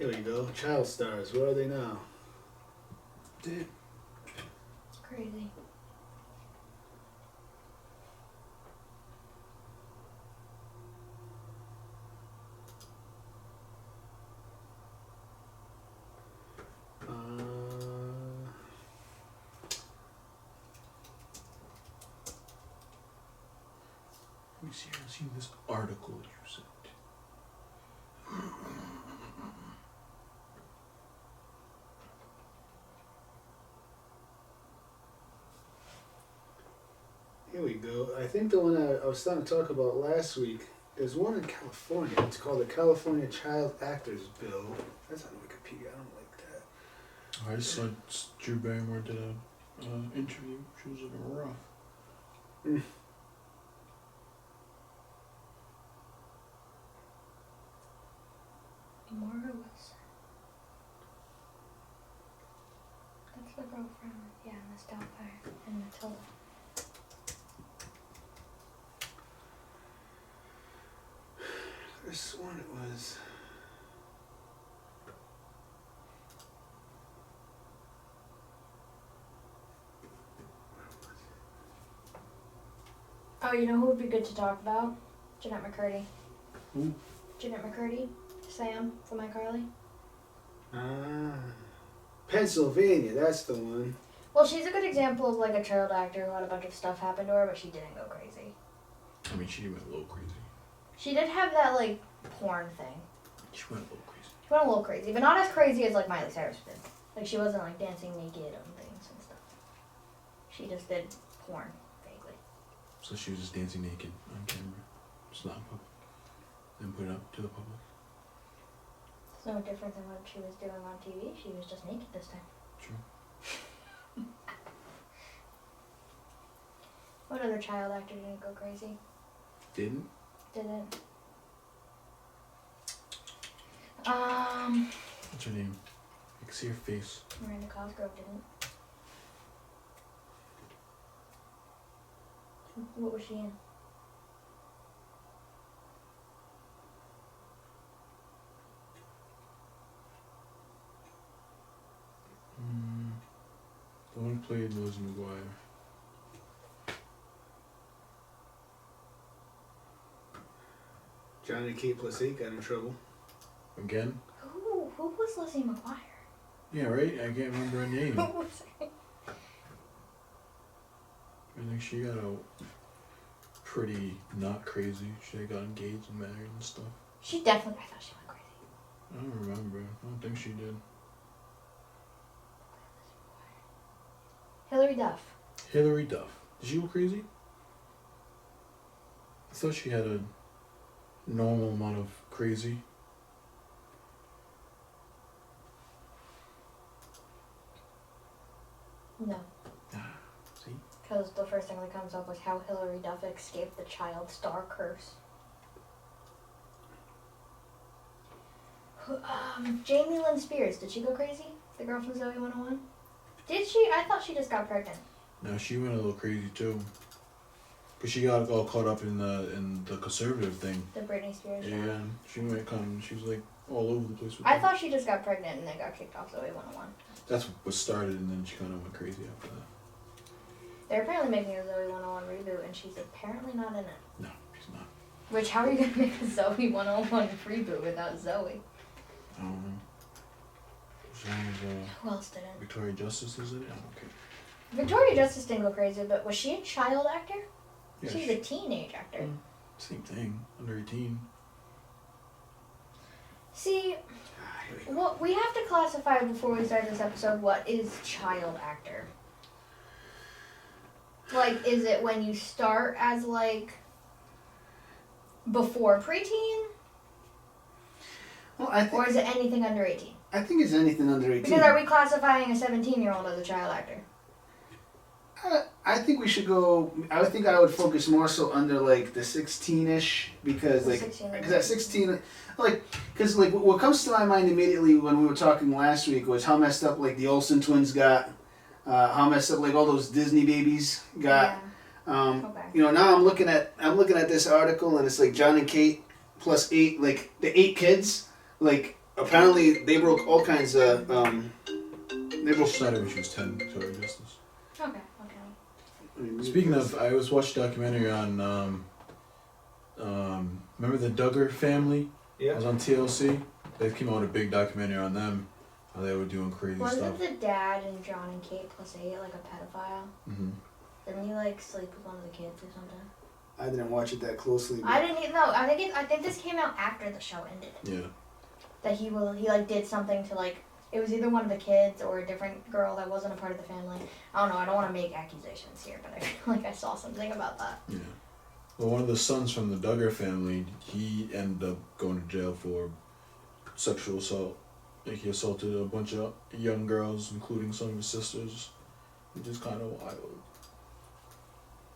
Here we go. Child stars. Where are they now? Dead. It's crazy. Let me see. I've seen this article you sent. Here we go. I think the one I was starting to talk about last week is one in California. It's called the California Child Actors Bill. That's on Wikipedia. I don't like that. I saw Drew Barrymore did an interview. She was looking rough. Mm. Maura Wilson. That's the girl from, yeah, Miss Doubtfire and Matilda. This one it was. Oh, you know who would be good to talk about? Jeanette McCurdy. Who? Jeanette McCurdy. Sam from iCarly. Pennsylvania, that's the one. Well, she's a good example of like a child actor who had a bunch of stuff happen to her, but she didn't go crazy. I mean, she went a little crazy. She did have that like porn thing. She went a little crazy. She went a little crazy, but not as crazy as like Miley Cyrus did. Like she wasn't like dancing naked on things and stuff. She just did porn vaguely. So she was just dancing naked on camera. It's not in public. Then put it up to the public. It's no different than what she was doing on TV. She was just naked this time. True. What other child actor didn't go crazy? Didn't? Didn't. What's her name? I can see her face. Miranda Cosgrove didn't. What was she in? The one who played Lizzie McGuire. Jon Kate plus 8 got in trouble. Again? Who was Lizzie McGuire? Yeah, right? I can't remember her name. Who was it? I think she got out pretty not crazy. She got engaged and married and stuff. She definitely, I thought she went crazy. I don't remember. I don't think she did. Hilary Duff. Hilary Duff. Did she go crazy? I thought she had a normal amount of crazy. No. See? Because the first thing that comes up was how Hilary Duff escaped the child star curse. Jamie Lynn Spears, did she go crazy? The girl from Zoe 101? Did she? I thought she just got pregnant. No, she went a little crazy too. Cause she got all caught up in the conservative thing. The Britney Spears. Yeah, she went she was like all over the place with I that. thought she just got pregnant and then got kicked off Zoe 101. That's what started, and then she kind of went crazy after that. They're apparently making a Zoe 101 reboot, and she's apparently not in it. No, she's not. Which, how are you going to make a Zoe 101 reboot without Zoe? I don't know. As long as Who else did it? Victoria Justice is in it, I'm okay. Victoria Justice didn't go crazy, but was she a child actor? Yeah, She's a teenage actor. Same thing, under 18. See, what we have to classify before we start this episode, what is child actor? Like, is it when you start as, like, before preteen? Well, I Or is it anything under 18? I think it's anything under 18. Because are we classifying a 17-year-old as a child actor? I think we should go. I think I would focus more so under like the 16ish because The like 16. because at 16 because what comes to my mind immediately when we were talking last week was how messed up like the Olsen twins got, how messed up like all those Disney babies got. Yeah. Okay. You know, now I'm looking at this article and it's like Jon and Kate plus 8, like the 8 kids, like apparently they broke all kinds of they broke. She decided when she was 10, Total Justice. Okay. Speaking of, I was watching a documentary on, remember the Duggar family? Yeah. It was on TLC. They came out with a big documentary on them, how they were doing crazy Wasn't stuff. the dad in Jon and Kate plus 8 like a pedophile? Mm-hmm. Didn't he like sleep with one of the kids or something? I didn't watch it that closely. I didn't even know. I think this came out after the show ended. Yeah. That he like did something to like, it was either one of the kids or a different girl that wasn't a part of the family. I don't know. I don't want to make accusations here, but I feel like I saw something about that. Yeah. Well, one of the sons from the Duggar family, he ended up going to jail for sexual assault. Like he assaulted a bunch of young girls, including some of his sisters, which is kind of wild.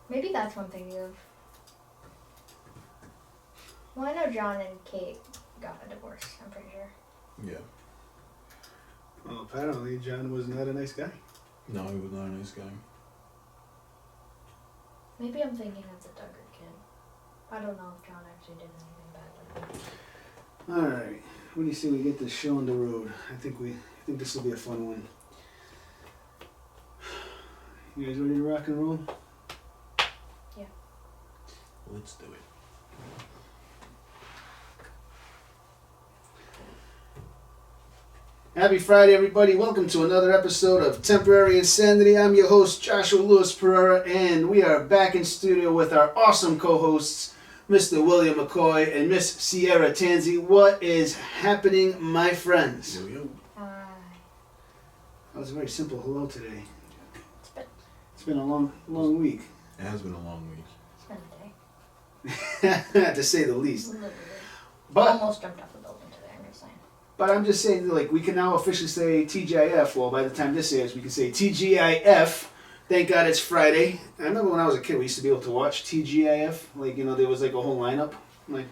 Maybe that's one thing you've. Well, I know Jon and Kate got a divorce. I'm pretty sure. Yeah. Well, apparently Jon was not a nice guy. No, he was not a nice guy. Maybe I'm thinking of the Duggar kid. I don't know if Jon actually did anything bad like that. All right. What do you say we get this show on the road? I think this will be a fun one. You guys ready to rock and roll? Yeah. Let's do it. Happy Friday, everybody. Welcome to another episode of Temporary Insanity. I'm your host, Joshua Lewis Pereira, and we are back in studio with our awesome co-hosts, Mr. William McCoy and Miss Sierra Tanzi. What is happening, my friends? Yo, yo. That was a very simple hello today. It's It's been a long week. It has been a long week. been a day. To say the least. Literally. But Almost jumped off the building today, I'm just saying. But I'm just saying, like, we can now officially say TGIF. Well, by the time this airs, we can say TGIF. Thank God it's Friday. I remember when I was a kid, we used to be able to watch TGIF. Like, you know, there was like a whole lineup. Like,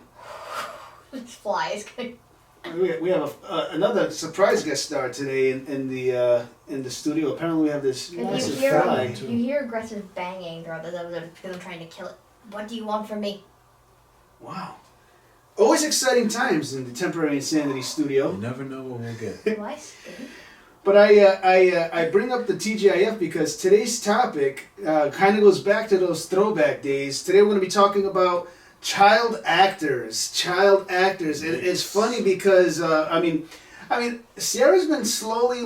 This fly is gonna. we have another surprise guest star today in the studio. Apparently, we have this Can massive you fly. hear aggressive banging throughout this episode because I'm trying to kill it. What do you want from me? Wow. Always exciting times in the Temporary Insanity studio. You never know what we'll get. Do I stink? But I bring up the TGIF because today's topic kind of goes back to those throwback days. Today we're going to be talking about child actors. And it's funny because I mean Sierra's been slowly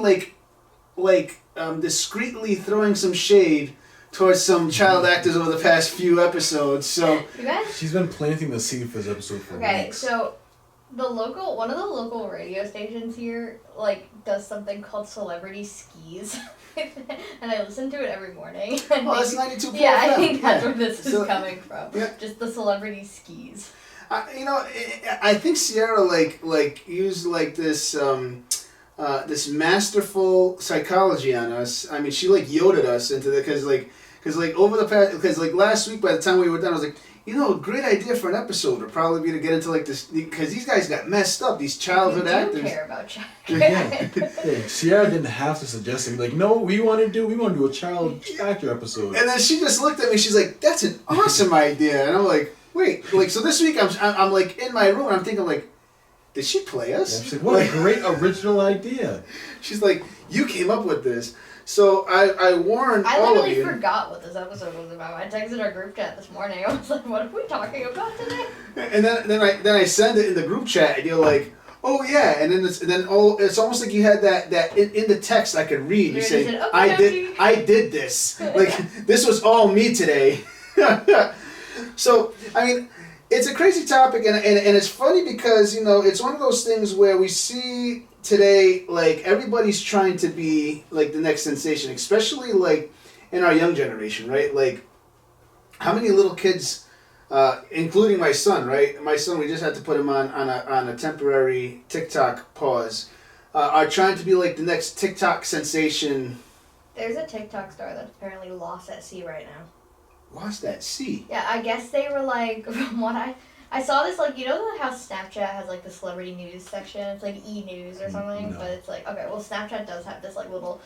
discreetly throwing some shade towards some child actors over the past few episodes. So You guys? She's been planting the seed for this episode for Okay, weeks. so one of the local radio stations here does something called Celebrity Skis. And I listen to it every morning. well, that's 92.5. Yeah, I think that's Yeah. where this is So- coming from. Yeah. Just the Celebrity Skis. I think Sierra used this masterful psychology on us. I mean, she yoded us into the because over the past last week by the time we were done, I was like, a great idea for an episode would probably be to get into this because these guys got messed up. These childhood You actors. do care about child. Hey, Sierra didn't have to suggest it. Like, no, we want to do a child actor episode. And then she just looked at me. She's like, "That's an awesome idea." And I'm like, "Wait, so this week I'm like in my room and I'm thinking like, did she play us?" Yeah, she's like, what a great original idea. She's like, "You came up with this." So I warned I all of literally you. forgot what this episode was about. I texted our group chat this morning. I was like, "What are we talking about today?" And then I send it in the group chat, and you're like, "Oh yeah," and then it's almost like you had that in the text I could read. You say, said, "Okay, I did this. Like this was all me today." So I mean, it's a crazy topic, and it's funny because it's one of those things where we see today everybody's trying to be the next sensation, especially in our young generation, right? Like how many little kids. Including my son, right? My son, we just had to put him on a temporary TikTok pause. Are trying to be the next TikTok sensation. There's a TikTok star that's apparently lost at sea right now. Lost at sea. Yeah, I guess they were from what I saw this how Snapchat has the celebrity news section. It's e-news or something, No. but it's okay. Well, Snapchat does have this little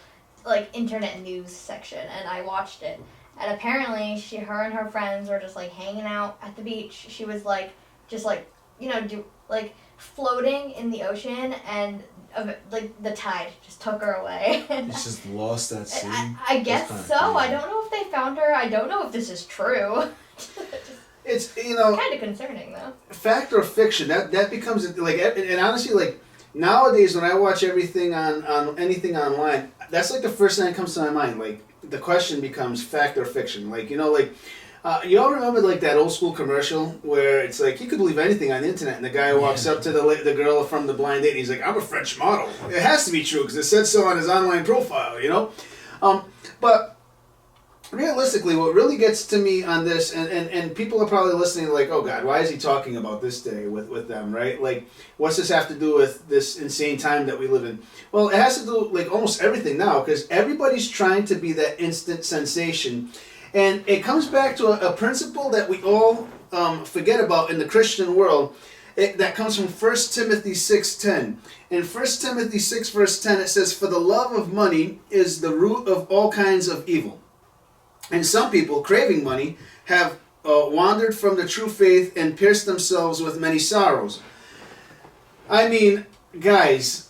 internet news section, and I watched it. And apparently, her and her friends were just hanging out at the beach. She was floating in the ocean, and like the tide just took her away. It's just lost at sea. I guess so. Crazy. I don't know if they found her. I don't know if this is true. It's, you know, kind of concerning though. Fact or fiction, that becomes like, and honestly, like nowadays when I watch everything on anything online, that's like the first thing that comes to my mind. Like the question becomes fact or fiction. Like, you know, like you all remember like that old school commercial where it's like you could believe anything on the internet, and the guy walks up to the girl from the blind date and he's like, I'm a French model. It has to be true because it said so on his online profile, you know. But realistically, what really gets to me on this, and people are probably listening like, oh God, why is he talking about this today with them, right? Like, what's this have to do with this insane time that we live in? Well, it has to do like almost everything now, because everybody's trying to be that instant sensation. And it comes back to a principle that we all forget about in the Christian world. That comes from 1 Timothy 6:10. In 1 Timothy 6 verse 10 it says, for the love of money is the root of all kinds of evil. And some people, craving money, have wandered from the true faith and pierced themselves with many sorrows. I mean, guys,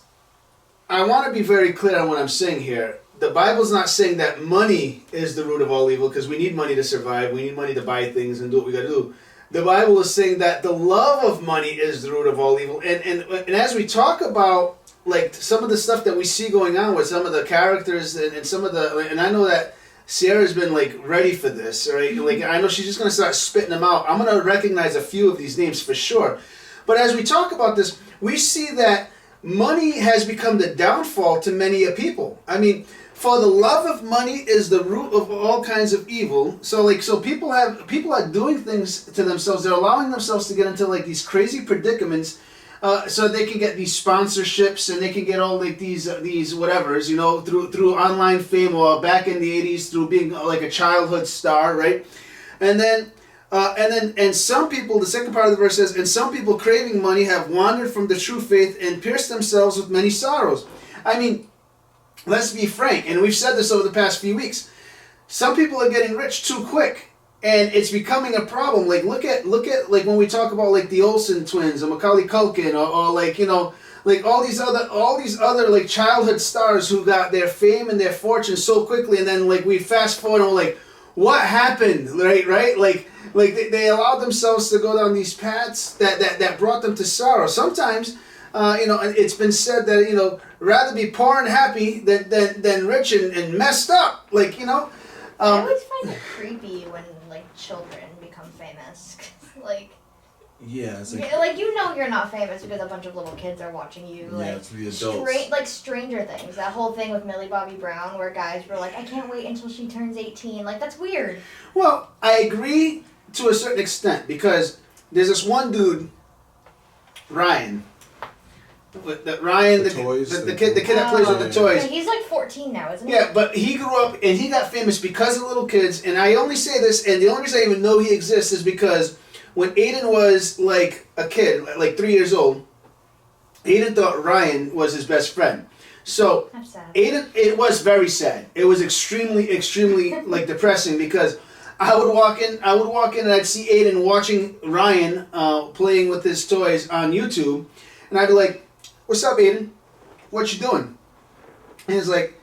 I want to be very clear on what I'm saying here. The Bible's not saying that money is the root of all evil, because we need money to survive. We need money to buy things and do what we got to do. The Bible is saying that the love of money is the root of all evil. And as we talk about like some of the stuff that we see going on with some of the characters and some of the, and I know that Sierra's been like ready for this, right? Like I know she's just gonna start spitting them out. I'm gonna recognize a few of these names for sure. But as we talk about this, we see that money has become the downfall to many a people. I mean, for the love of money is the root of all kinds of evil. So people are doing things to themselves. They're allowing themselves to get into like these crazy predicaments. So they can get these sponsorships and they can get all like these whatevers, you know, through online fame, or back in the 80s through being like a childhood star, right? And some people, the second part of the verse says, and some people craving money have wandered from the true faith and pierced themselves with many sorrows. I mean, let's be frank, and we've said this over the past few weeks. Some people are getting rich too quick. And it's becoming a problem. Like look at like when we talk about like the Olsen twins or Macaulay Culkin or like, you know, like all these other like childhood stars who got their fame and their fortune so quickly, and then like we fast forward and we're like, what happened? Right? Like they allowed themselves to go down these paths that brought them to sorrow. Sometimes you know, it's been said that, you know, rather be poor and happy than rich and messed up. Like, you know. I always find it creepy when like children become famous. Like, yeah, it's like you know you're not famous because a bunch of little kids are watching you. Like, yeah, it's the adults. Like Stranger Things, that whole thing with Millie Bobby Brown, where guys were like, I can't wait until she turns 18. Like, that's weird. Well, I agree to a certain extent, because there's this one dude, Ryan. The kid that plays with the toys. He's like 14 now, isn't he? Yeah, but he grew up and he got famous because of little kids. And I only say this, and the only reason I even know he exists is because when Aiden was like a kid, like 3 years old, Aiden thought Ryan was his best friend. So that's sad. Aiden, it was very sad. It was extremely like depressing, because I would walk in and I'd see Aiden watching Ryan playing with his toys on YouTube, and I'd be like, what's up, Aiden? What you doing? And he's like,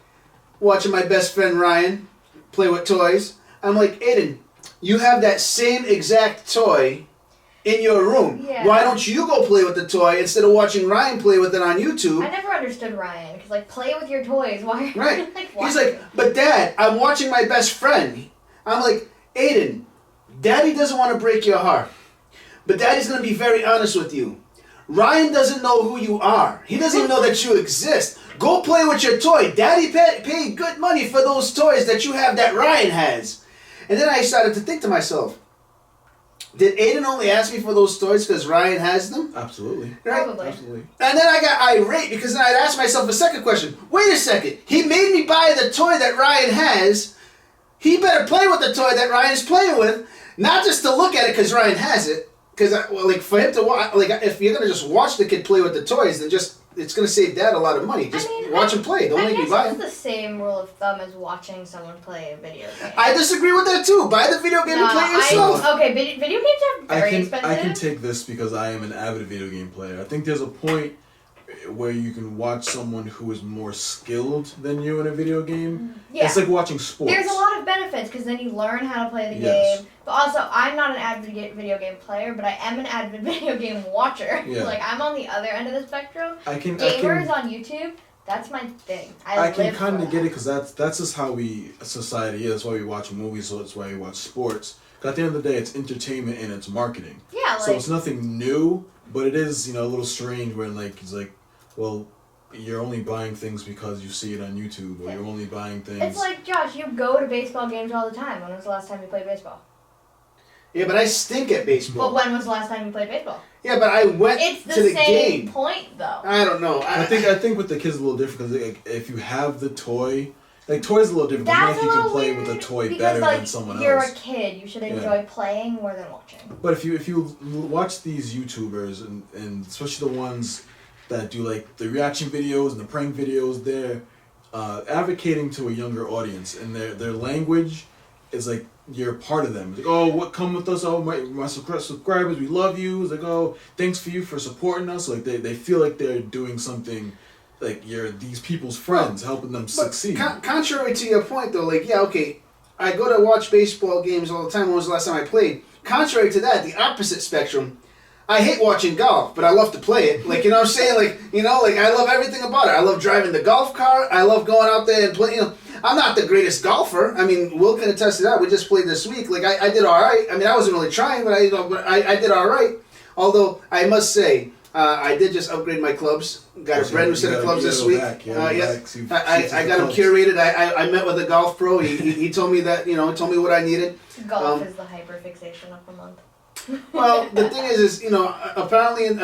watching my best friend Ryan play with toys. I'm like, Aiden, you have that same exact toy in your room. Yeah. Why don't you go play with the toy instead of watching Ryan play with it on YouTube? I never understood Ryan, because like, play with your toys. Why? Right. Like, he's like, but Dad, I'm watching my best friend. I'm like, Aiden, Daddy doesn't want to break your heart, but Daddy's going to be very honest with you. Ryan doesn't know who you are. He doesn't even know that you exist. Go play with your toy. Daddy paid good money for those toys that you have that Ryan has. And then I started to think to myself, did Aiden only ask me for those toys because Ryan has them? Absolutely. Right? Probably. Absolutely. And then I got irate, because then I'd ask myself a second question. Wait a second. He made me buy the toy that Ryan has. He better play with the toy that Ryan's playing with. Not just to look at it because Ryan has it. Because, like, for him to watch, like, if you're going to just watch the kid play with the toys, then just it's going to save Dad a lot of money. Just watch him play. Don't make me buy him. It's the same rule of thumb as watching someone play a video game. I disagree with that too. Buy the video game and play it yourself. Okay, video games are very expensive. I can take this because I am an avid video game player. I think there's a point where you can watch someone who is more skilled than you in a video game. Yeah. It's like watching sports. There's a lot of benefits because then you learn how to play the game. But also, I'm not an avid video game player, but I am an avid video game watcher. Yeah. Like, I'm on the other end of the spectrum. Gamers on YouTube, that's my thing. I can kind of get it because that's just how society is. That's why we watch movies, so that's why we watch sports. Because at the end of the day, it's entertainment and it's marketing. Yeah, so it's nothing new, but it is, a little strange when, it's like, well, you're only buying things because you see it on YouTube, or you're only buying things... It's like, Josh, you go to baseball games all the time. When was the last time you played baseball? Yeah, but I stink at baseball. But when was the last time you played baseball? Yeah, but I went to the game. It's the same point, though. I don't know. I think with the kids, it's a little different, because if you have the toy... toys a little different. That's you can play with a toy better than someone else. You're a kid. You should enjoy playing more than watching. But if you watch these YouTubers, and especially the ones that do the reaction videos and the prank videos, they're advocating to a younger audience, and their language is like you're part of them. It's like, oh, what, come with us, oh my subscribers, we love you. It's like, oh, thanks for you for supporting us. Like they feel like they're doing something. Like you're these people's friends, helping them succeed. Contrary to your point, though, I go to watch baseball games all the time. When was the last time I played? Contrary to that, the opposite spectrum, I hate watching golf, but I love to play it. You know what I'm saying? I love everything about it. I love driving the golf cart. I love going out there and playing. I'm not the greatest golfer. I mean, Will can attest to that. We just played this week. I did all right. I mean, I wasn't really trying, but I did all right. Although, I must say, I did just upgrade my clubs. Got a brand new set of clubs this week. I got them curated. I met with a golf pro. He told me that, told me what I needed. Golf is the hyperfixation of the month. Well, the thing is, apparently in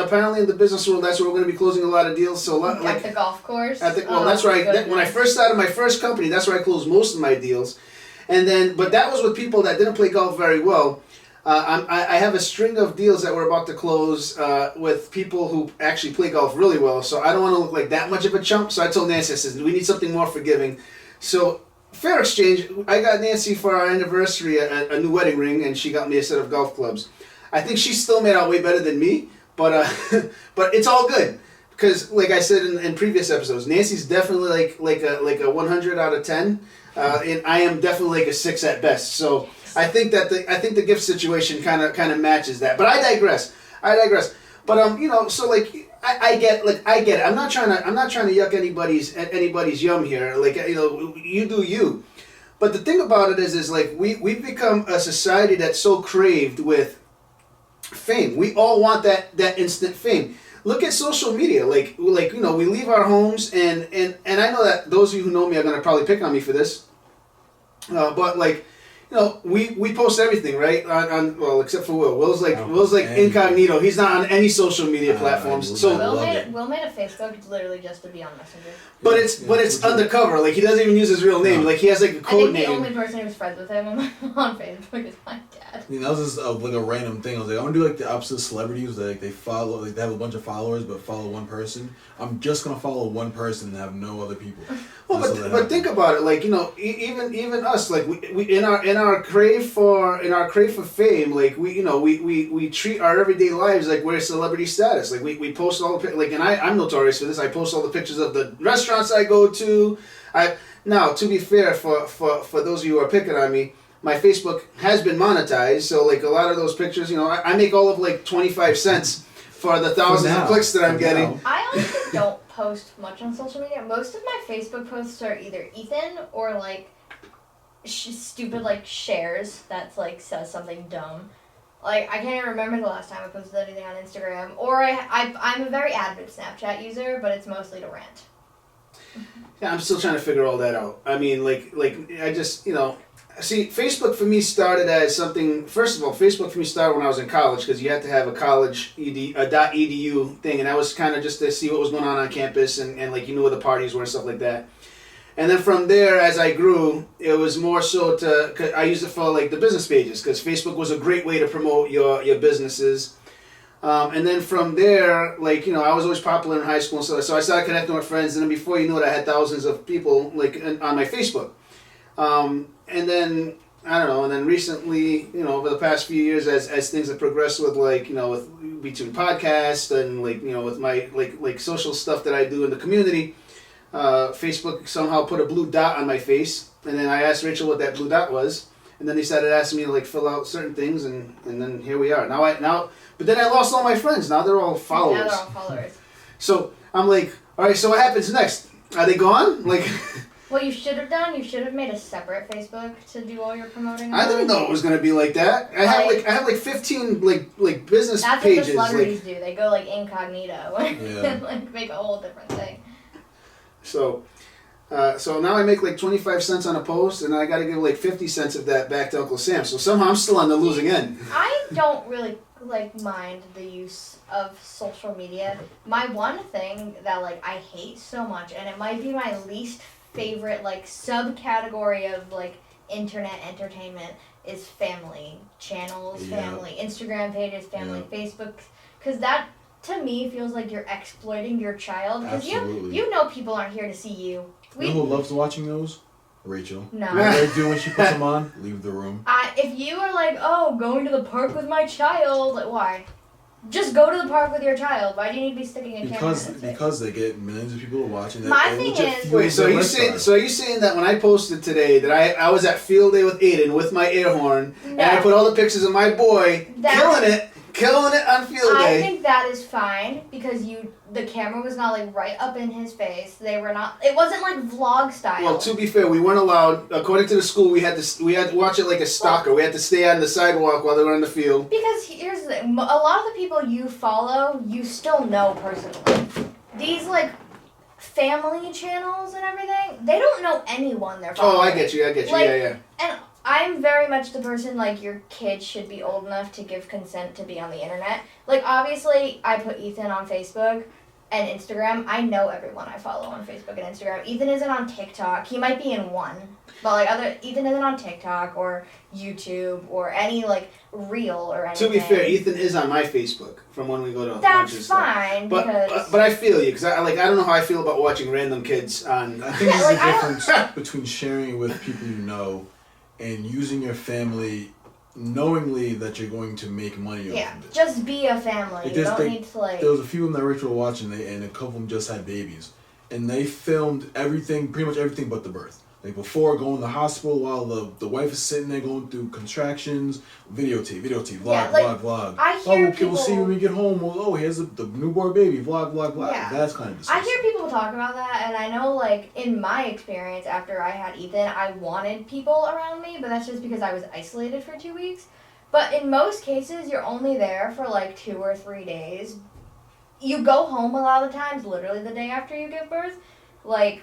the business world, that's where we're going to be closing a lot of deals. So, at the golf course. That's right. When I first started my first company, that's where I closed most of my deals, but that was with people that didn't play golf very well. I have a string of deals that we're about to close with people who actually play golf really well. So I don't want to look like that much of a chump. So I told Nancy, I said, we need something more forgiving. So fair exchange. I got Nancy for our anniversary a new wedding ring, and she got me a set of golf clubs. I think she still made out way better than me, but but it's all good because, like I said in previous episodes, Nancy's definitely like a 100 out of 10, and I am definitely like a 6 at best. So I think the gift situation kind of matches that. But I digress. But so I get it. I'm not trying to yuck anybody's yum here. You do you. But the thing about it is we've become a society that's so craved with fame. We all want that instant fame. Look at social media. We leave our homes and I know that those of you who know me are gonna probably pick on me for this. But we post everything, right? On except for Will. Will's incognito. He's not on any social media platforms. So Will made a Facebook literally just to be on Messenger. But it's undercover. He doesn't even use his real name. He has a code name. The only person who's friends with him on Facebook is my dad. That was just a random thing. I was like, I want to do the opposite of celebrities. They follow, they have a bunch of followers, but follow one person. I'm just gonna follow one person and have no other people. Well, but think about it. Even us, we in our crave for fame, we treat our everyday lives like we're celebrity status. We post all the and I'm notorious for this. I post all the pictures of the restaurants I go to. Now, to be fair, for those of you who are picking on me, my Facebook has been monetized, so a lot of those pictures, I make all of 25 cents for the thousands of clicks that I'm getting. I honestly don't post much on social media. Most of my Facebook posts are either Ethan or stupid shares that says something dumb. I can't even remember the last time I posted anything on Instagram. Or I'm a very avid Snapchat user, but it's mostly to rant. Yeah, I'm still trying to figure all that out. I mean, I just, see, Facebook for me started as something. First of all, Facebook for me started when I was in college because you had to have a college .edu thing, and that was kind of just to see what was going on campus and you knew where the parties were and stuff like that. And then from there, as I grew, it was more so I used it for the business pages because Facebook was a great way to promote your businesses. And then from there, like, you know, I was always popular in high school, so I started connecting with friends, and then before you knew it, I had thousands of people, like, on my Facebook. And then, I don't know, and then recently, you know, over the past few years, as things have progressed with, like, you know, with between podcasts and, like, you know, with my, like social stuff that I do in the community, Facebook somehow put a blue dot on my face, and then I asked Rachel what that blue dot was, and then they started asking me to, like, fill out certain things, and then here we are. But then I lost all my friends. Now they're all followers. Now they're all followers. So I'm like, all right, so what happens next? Are they gone? Like, what you should have done, you should have made a separate Facebook to do all your promoting. I didn't know it was gonna be like that. I have like 15 like business that's pages. That's what the celebrities do. They go like incognito and like make a whole different thing. So now I make like 25 cents on a post, and I got to give like 50 cents of that back to Uncle Sam. So somehow I'm still on the losing end. I don't really like mind the use of social media. My one thing that like I hate so much, and it might be my least favorite like subcategory of like internet entertainment, is family channels, family Instagram pages, family Facebook, because that to me feels like you're exploiting your child, because you know people aren't here to see you. You know who loves watching those? Rachel. No. What do they do when she puts them on? Leave the room. If you are like, oh, going to the park with my child, why? Just go to the park with your child. Why do you need to be sticking a camera in his face? Because they get millions of people watching. My thing is, wait. So are you saying that when I posted today that I was at field day with Aiden with my air horn, and I put all the pictures of my boy killing it on field day? I think that is fine, because the camera was not like right up in his face. It wasn't like vlog style. Well, to be fair, we weren't allowed. According to the school, we had to watch it like a stalker. We had to stay on the sidewalk while they were in the field. Because here's the thing: a lot of the people you follow, you still know personally. These like family channels and everything, they don't know anyone they're following. Oh, I get you. Like, yeah. And I'm very much the person, like, your kid should be old enough to give consent to be on the internet. Like, obviously, I put Ethan on Facebook and Instagram. I know everyone I follow on Facebook and Instagram. Ethan isn't on TikTok. He might be in one. But, like, Ethan isn't on TikTok or YouTube or any, like, reel or anything. To be fair, Ethan is on my Facebook from when we go to That's fine, but I feel you, because I don't know how I feel about watching random kids on... I think there's a difference between sharing it with people you know and using your family knowingly that you're going to make money off of it. Just be a family. You don't need to, like... There was a few of them that Rachel were watching, and a couple of them just had babies. And they filmed everything, pretty much everything but the birth. Like, before going to the hospital while the wife is sitting there going through contractions, videotape, vlog. I hear people... we'll see when we get home. Well, here's the newborn baby, vlog. Yeah. That's kind of disgusting. I hear people talk about that, and I know, like, in my experience after I had Ethan, I wanted people around me, but that's just because I was isolated for 2 weeks. But in most cases, you're only there for, like, 2 or 3 days. You go home a lot of the times, literally the day after you give birth. Like...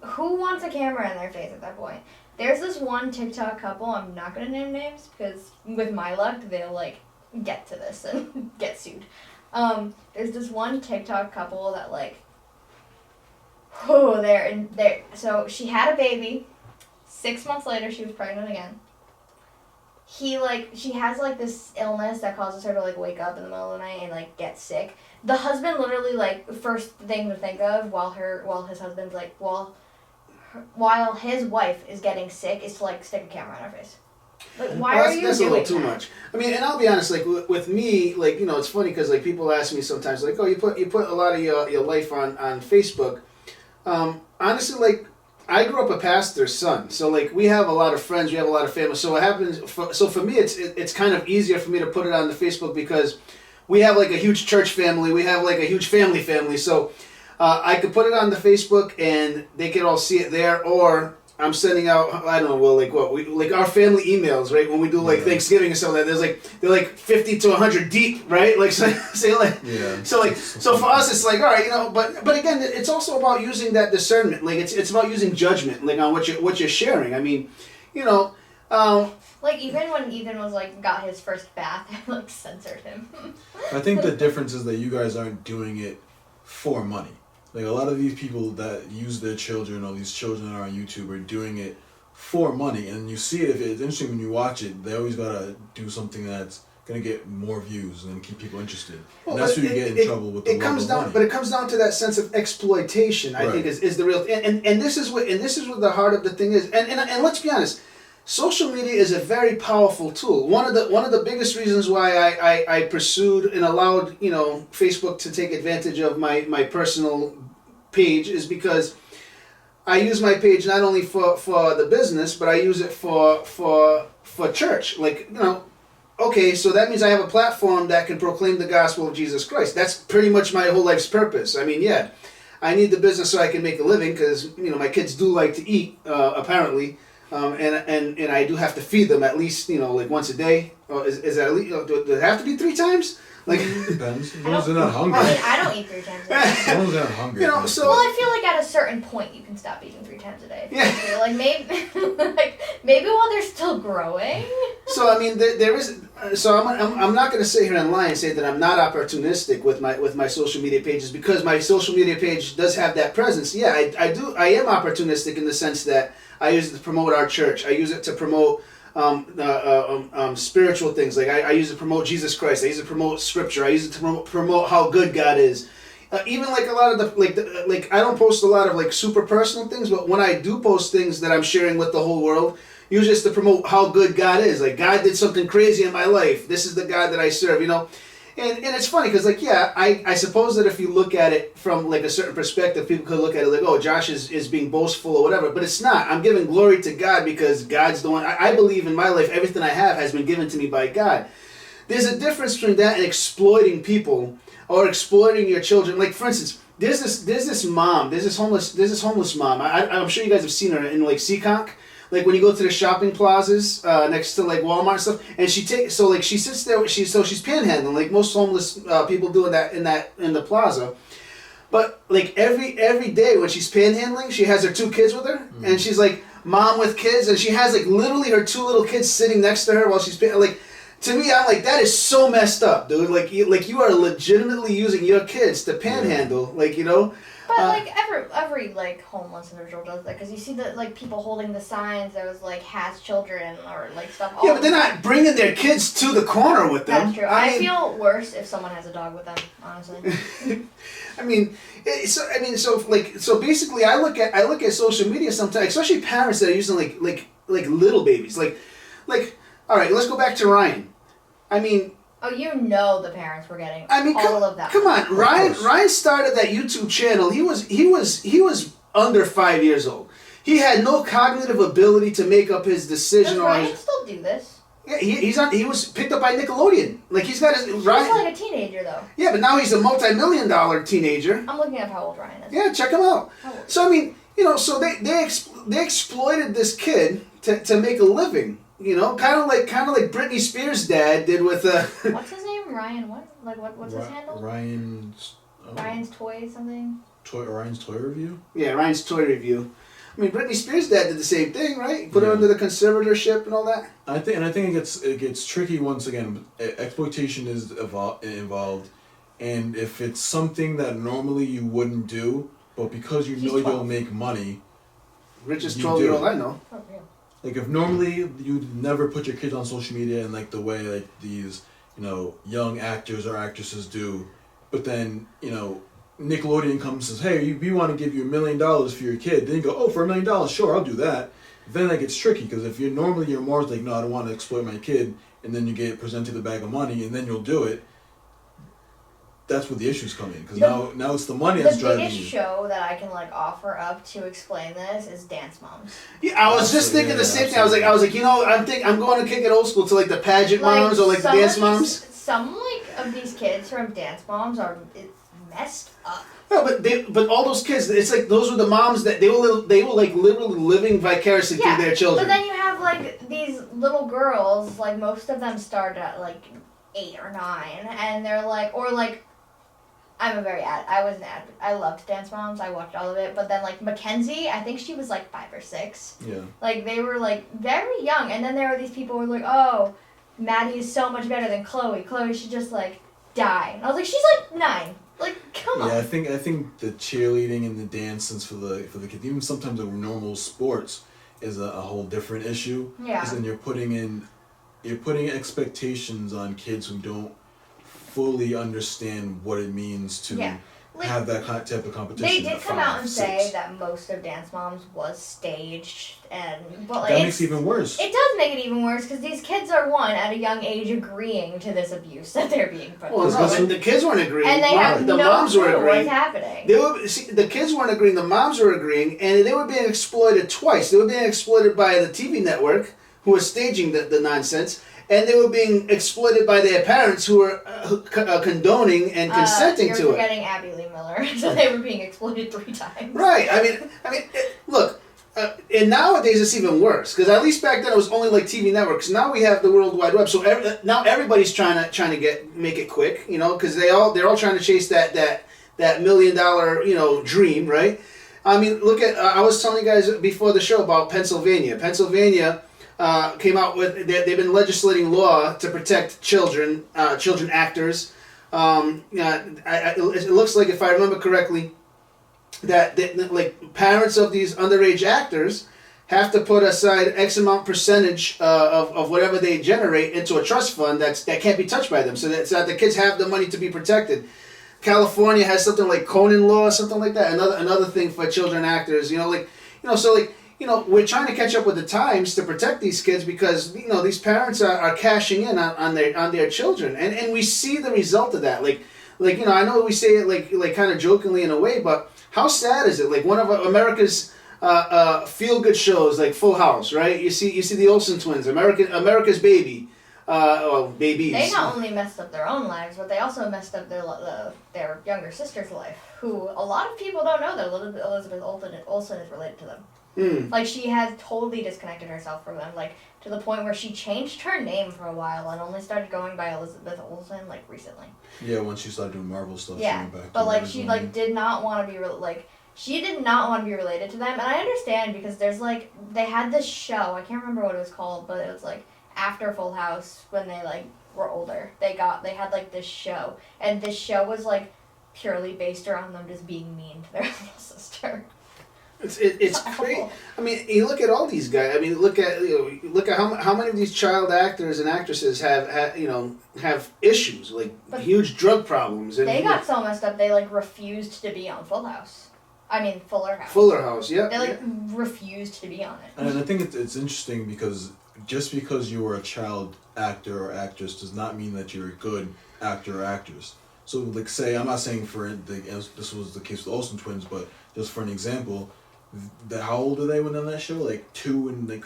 who wants a camera in their face at that point? There's this one TikTok couple, I'm not going to name names, because with my luck, they'll, like, get to this and get sued. There's this one TikTok couple that, like, so she had a baby. 6 months later, she was pregnant again. She has, like, this illness that causes her to, like, wake up in the middle of the night and, like, get sick. The husband literally, like, first thing to think of while his husband's, like, while his wife is getting sick is to, like, stick a camera in her face. Like, why are you doing that? That's a little too much. I mean, and I'll be honest, like, with me, like, you know, it's funny because, like, people ask me sometimes, like, oh, you put a lot of your life on Facebook. Honestly, like, I grew up a pastor's son, so, like, we have a lot of friends, we have a lot of family. So what happens? So for me, it's kind of easier for me to put it on the Facebook because we have, like, a huge church family. We have, like, a huge family. So I could put it on the Facebook and they can all see it there, or I'm sending out, I don't know, well, like what, like our family emails, right? When we do like Thanksgiving and stuff like that, they're like 50 to 100 deep, right? Like, so for us, it's like, all right, you know, but again, it's also about using that discernment. Like, it's about using judgment, like, on what you're sharing. I mean, you know, like, even when Ethan was, like, got his first bath, I, like, censored him. I think the difference is that you guys aren't doing it for money. Like, a lot of these people that use their children, or these children that are on YouTube, are doing it for money. And you see it, if it's interesting when you watch it, they always gotta do something that's gonna get more views and keep people interested. Well, and that's where you get in trouble with the love of money. But it comes down to that sense of exploitation. I think is the real and this is what the heart of the thing is. And let's be honest, social media is a very powerful tool. One of the biggest reasons why I pursued and allowed Facebook to take advantage of my personal page is because I use my page not only for the business, but I use it for church. Okay, so that means I have a platform that can proclaim the gospel of Jesus Christ. That's pretty much my whole life's purpose. I mean, yeah, I need the business so I can make a living because my kids do like to eat, apparently, and I do have to feed them at least once a day. Is that at least? Do it have to be 3 times? Depends. As long as they're not hungry. I don't eat 3 times a day. As long as they're not hungry. Well, I feel like at a certain point you can stop eating 3 times a day. Yeah. Like maybe while they're still growing. So I mean, there is. So I'm not going to sit here and lie and say that I'm not opportunistic with my social media pages because my social media page does have that presence. Yeah, I do. I am opportunistic in the sense that I use it to promote our church. I use it to promote spiritual things. Like I use it to promote Jesus Christ. I use it to promote Scripture. I use it to promote how good God is. Even like a lot of the I don't post a lot of super personal things, but when I do post things that I'm sharing with the whole world, usually it's to promote how good God is. Like God did something crazy in my life. This is the God that I serve. And it's funny because I suppose that if you look at it from a certain perspective, people could look at it like, oh, Josh is being boastful or whatever, but it's not. I'm giving glory to God because God's the one. I believe in my life everything I have has been given to me by God. There's a difference between that and exploiting people or exploiting your children. Like for instance, there's this homeless mom. I'm sure you guys have seen her in Seekonk. Like when you go to the shopping plazas next to Walmart and stuff, and she sits there. She's panhandling like most homeless people do in the plaza. But every day when she's panhandling, she has her 2 kids with her, and she's mom with kids, and she has literally her 2 little kids sitting next to her while she's To me, I'm that is so messed up, dude. You are legitimately using your kids to panhandle, But every homeless individual does that because you see the people holding the signs that was has children or stuff. Yeah, but they're not bringing their kids to the corner with them. That's true. I feel worse if someone has a dog with them, honestly. So basically, I look at social media sometimes, especially parents that are using little babies. All right, let's go back to Ryan. Oh, the parents were getting all of that. Come on, Ryan started that YouTube channel. He was under 5 years old. He had no cognitive ability to make up his decision. Does Ryan still do this? Yeah, he was picked up by Nickelodeon. He's got his Ryan. He's a teenager though. Yeah, but now he's a multi-million-dollar teenager. I'm looking up how old Ryan is. Yeah, check him out. So so they exploited this kid to make a living. Kind of like Britney Spears' dad did with What's his name? Ryan what? What's his handle? Ryan's Toy something? Ryan's Toy Review? Yeah, Ryan's Toy Review. Britney Spears' dad did the same thing, right? Put her under the conservatorship and all that. I think it gets tricky once again. Exploitation is involved, and if it's something that normally you wouldn't do, but because you'll make money, richest 12-year-old I know. Oh, real. If normally you'd never put your kids on social media in the way these young actors or actresses do, but then Nickelodeon comes and says, hey, we want to give you $1 million for your kid. Then you go, oh, for $1 million, sure, I'll do that. Then that gets tricky because if you're more no, I don't want to exploit my kid, and then you get presented a bag of money and then you'll do it. That's where the issues come in because now it's the money that's driving you. The biggest show that I can offer up to explain this is Dance Moms. Yeah, I was just thinking the same thing. I was like, I'm going to kick it old school to the pageant moms or the dance moms. Some of these kids from Dance Moms are messed up. No, but all those kids, it's those were the moms that they were literally living vicariously through their children. But then you have these little girls, most of them start at 8 or 9, and they're I loved Dance Moms. I watched all of it. But then, Mackenzie, I think she was, 5 or 6. Yeah. They were, very young. And then there were these people who were oh, Maddie is so much better than Chloe. Chloe should just, die. And I was like, she's, 9. Come on. Yeah, I think the cheerleading and the dancing for the kids, even sometimes the normal sports, is a whole different issue. Yeah. Because then you're putting in you're putting expectations on kids who don't fully understand what it means to have that type of competition. They did come out and 6. say that most of Dance Moms was staged, but that makes it even worse. It does make it even worse because these kids are at a young age agreeing to this abuse that they're being put through. Well, no, the kids weren't agreeing. And they have the no moms were clue agreeing. what's happening. The kids weren't agreeing. The moms were agreeing, and they were being exploited twice. They were being exploited by the TV network, who was staging the nonsense. And they were being exploited by their parents, who were condoning and consenting to it. You're forgetting Abby Lee Miller, so they were being exploited 3 times. Right. I mean, look. And nowadays it's even worse because at least back then it was only like TV networks. Now we have the World Wide Web, so now everybody's trying to make it quick, because they're all trying to chase that $1 million dream, right? I mean, look at I was telling you guys before the show about Pennsylvania. Pennsylvania came out with they've been legislating law to protect children actors. It looks like, if I remember correctly, that like parents of these underage actors have to put aside X amount percentage of whatever they generate into a trust fund that can't be touched by them, so that the kids have the money to be protected. California has something like Conan law, something like that. Another thing for children actors, we're trying to catch up with the times to protect these kids because these parents are cashing in on their children, and we see the result of that. I know we say it like kind of jokingly in a way, but how sad is it? Like one of America's feel good shows like Full House, right? You see the Olsen twins, America's Baby. Babies. They not only messed up their own lives, but they also messed up their younger sister's life, who a lot of people don't know that Elizabeth Olsen is related to them. Like, she has totally disconnected herself from them, like, to the point where she changed her name for a while and only started going by Elizabeth Olsen, like, recently. Yeah, when she started doing Marvel stuff, yeah, she went back but, to like, she, like, did not want to be, she did not want to be related to them, and I understand because there's, like, they had this show, I can't remember what it was called, but it was, like, after Full House, when they, like, were older, they had, like, this show, and this show was, like, purely based around them just being mean to their little sister. It's crazy. I mean, you look at all these guys. I mean, look at how many of these child actors and actresses have issues, like huge drug problems. And they got so messed up they like refused to be on Full House. I mean, Fuller House. Fuller House, yeah. They refused to be on it. And I think it's interesting because just because you were a child actor or actress does not mean that you're a good actor or actress. So, like, say, I'm not saying this was the case with the Olsen twins, but just for an example, how old are they when they're on that show? Like 2 and like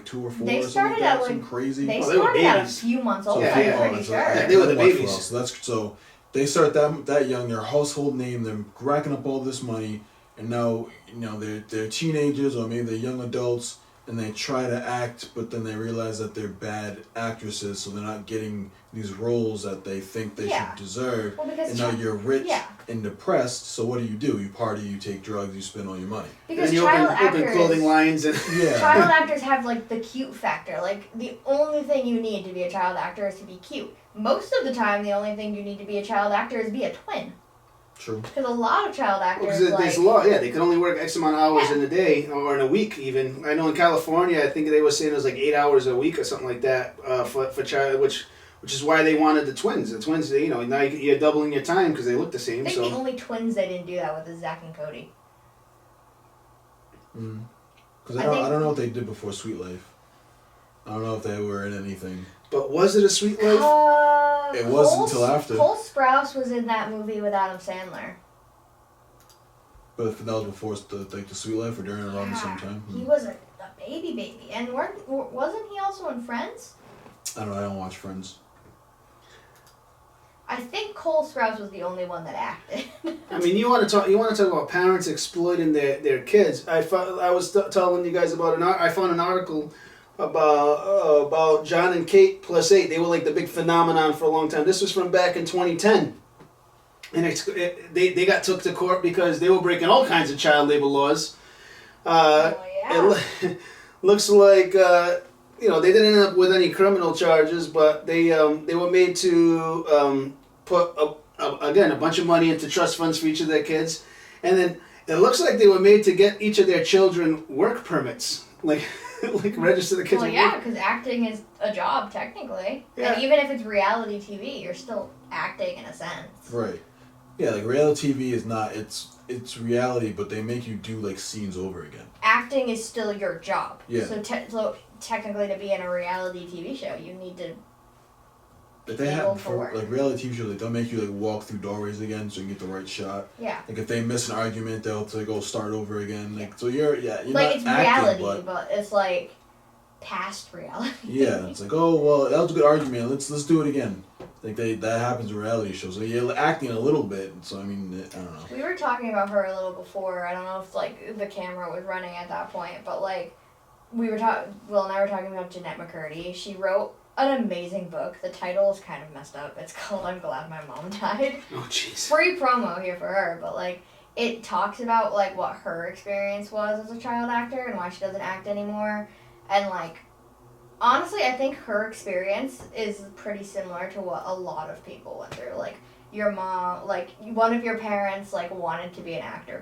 2 or 4 they or something like that. Some crazy. They started out a few months old. I'm pretty sure. They were the babies. So they start that young. Their household name. They're racking up all this money, and now they're teenagers or maybe they're young adults, and they try to act, but then they realize that they're bad actresses, so they're not getting these roles that they think they should deserve. Well, because and now you're rich and depressed, so what do? You party, you take drugs, you spend all your money. Because and you open clothing lines and child actors have like the cute factor. Like the only thing you need to be a child actor is to be cute. Most of the time, the only thing you need to be a child actor is be a twin. True. Because a lot of child actors, there's a lot. Yeah, they can only work X amount of hours in a day or in a week even. I know in California, I think they were saying it was like 8 hours a week or something like that for child, which is why they wanted the twins. The twins, now you're doubling your time because they look the same. I think the only twins they didn't do that with is Zach and Cody. Because I don't know what they did before Sweet Life. I don't know if they were in anything. But was it a Sweet Life? It wasn't until after. Cole Sprouse was in that movie with Adam Sandler. But if that was before the Sweet Life or during it around the same time? He was a baby. And wasn't he also in Friends? I don't know. I don't watch Friends. I think Cole Sprouse was the only one that acted. I mean, you want to talk about parents exploiting their kids. I was telling you guys about I found an article about Jon and Kate +8. They were like the big phenomenon for a long time. This was from back in 2010, and they got took to court because they were breaking all kinds of child labor laws. It looks like they didn't end up with any criminal charges, but they were made to put a bunch of money into trust funds for each of their kids, and then it looks like they were made to get each of their children work permits. Like like register the kids. Well, yeah, because acting is a job technically, Yeah. and even if it's reality TV, you're still acting in a sense. Right. Yeah, like reality TV is not. It's reality, but they make you do like scenes over again. Acting is still your job. Yeah. So technically, to be in a reality TV show, you need to. Like they able have to work. like reality TV shows, like they'll make you like walk through doorways again so you get the right shot. Yeah. Like if they miss an argument, they'll to go start over again. Like so you're Like not it's acting, reality, but it's like past reality. yeah, it's like, oh well, that was a good argument. Let's do it again. Like that happens in reality shows. So you're acting a little bit. So I mean, I don't know. We were talking about her a little before. I don't know if like the camera was running at that point, but like we were Will and I were talking about Jeanette McCurdy. She wrote an amazing book. The title is kind of messed up. It's called "I'm Glad My Mom Died." Oh jeez. Free promo here for her, but like it talks about like what her experience was as a child actor and why she doesn't act anymore, and like. Honestly, I think her experience is pretty similar to what a lot of people went through. Like, your mom, like, one of your parents, like, wanted to be an actor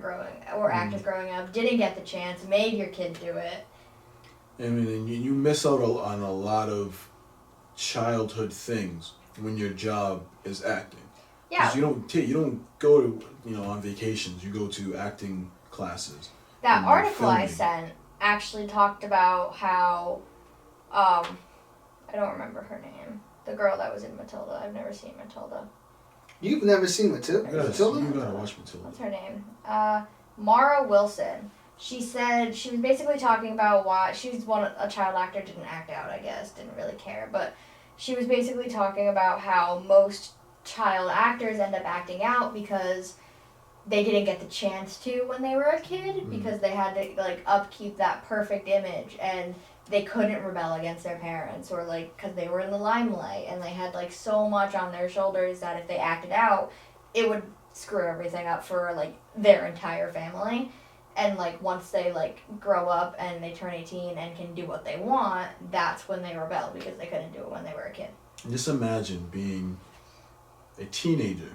actress growing up, didn't get the chance, made your kid do it. I mean, and you miss out on a lot of childhood things when your job is acting. Yeah. 'Cause you don't go to, on vacations. You go to acting classes. That when you're article I filming. sent actually talked about how, I don't remember her name. The girl that was in Matilda. I've never seen Matilda. You've never seen Matilda? You gotta watch Matilda. What's her name? Mara Wilson. She said she was basically talking about why she's a child actor, didn't act out, I guess, didn't really care, but she was basically talking about how most child actors end up acting out because they didn't get the chance to when they were a kid because they had to like upkeep that perfect image and they couldn't rebel against their parents or like because they were in the limelight and they had like so much on their shoulders that if they acted out it would screw everything up for like their entire family. And like once they like grow up and they turn 18 and can do what they want, that's when they rebel because they couldn't do it when they were a kid. Just imagine being a teenager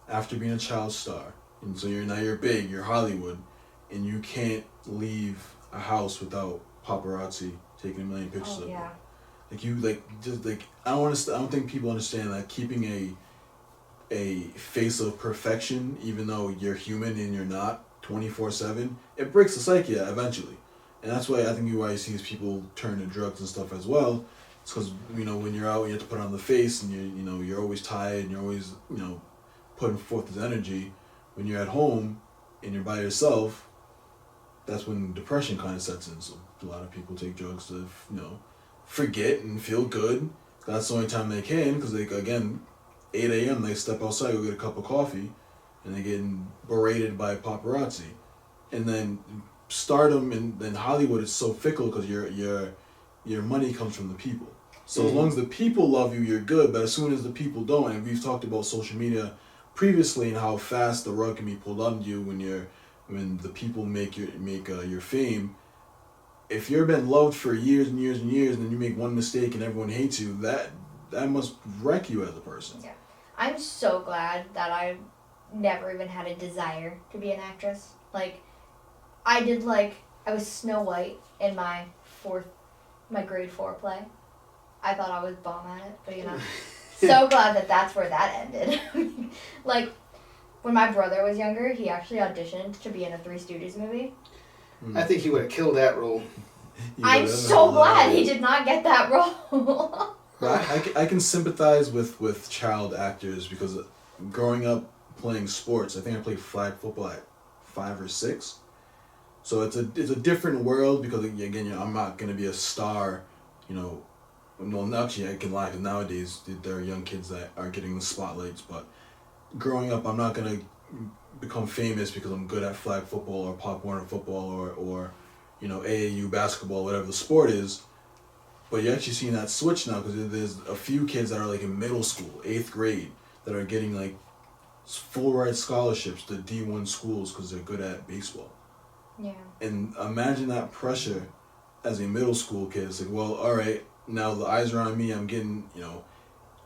after being a child star, and so you're big, you're Hollywood, and you can't leave a house without paparazzi taking a million pictures of you. Like you I don't think people understand that keeping a face of perfection, even though you're human and you're not 24/7, it breaks the psyche eventually, and that's why I think why you see these people turn to drugs and stuff as well. It's because when you're out, you have to put on the face, and you're always tired, and you're always putting forth this energy. When you're at home and you're by yourself, that's when depression kind of sets in. So a lot of people take drugs to forget and feel good. That's the only time they can, because they 8 a.m. they step outside, go get a cup of coffee, and they're getting berated by paparazzi. And then stardom and then Hollywood is so fickle because your money comes from the people. So as long as the people love you, you're good. But as soon as the people don't, and we've talked about social media previously and how fast the rug can be pulled on you when the people make your fame. If you've been loved for years and years and years, and then you make one mistake and everyone hates you, that must wreck you as a person. Yeah, I'm so glad that I never even had a desire to be an actress. Like, I was Snow White in my grade 4 play. I thought I was bomb at it, but so glad that that's where that ended. Like, when my brother was younger, he actually auditioned to be in a Three Stooges movie. I think he would have killed that role. I'm so glad he did not get that role. But I can sympathize with child actors because growing up playing sports, I think I played flag football at 5 or 6. So it's a different world because again, I'm not gonna be a star, Well, actually, I can lie because nowadays there are young kids that are getting the spotlights. But growing up, I'm not gonna become famous because I'm good at flag football or Pop Warner football or AAU basketball, whatever the sport is. But you're actually seeing that switch now because there's a few kids that are like in middle school, 8th grade, that are getting like full ride scholarships to D1 schools because they're good at baseball. Yeah. And imagine that pressure as a middle school kid. It's like, well, all right, now the eyes are on me. I'm getting,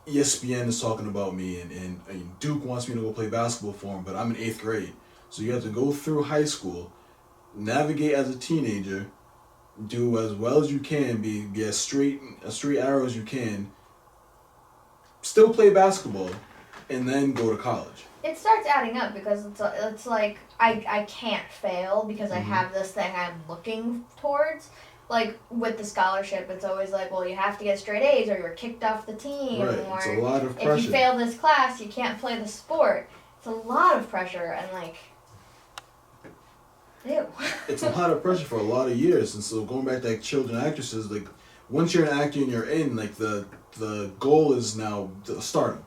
ESPN is talking about me, and Duke wants me to go play basketball for him, but I'm in 8th grade. So you have to go through high school, navigate as a teenager, do as well as you can, be as straight arrow as you can, still play basketball, and then go to college. It starts adding up because it's like I can't fail because I have this thing I'm looking towards. Like with the scholarship, it's always like, well, you have to get straight A's or you're kicked off the team. Right, Or it's a lot of pressure. if you fail this class, you can't play the sport. It's a lot of pressure and like, ew. It's a lot of pressure for a lot of years. And so going back to like children actresses, like once you're an actor and you're in, like the goal is now the stardom.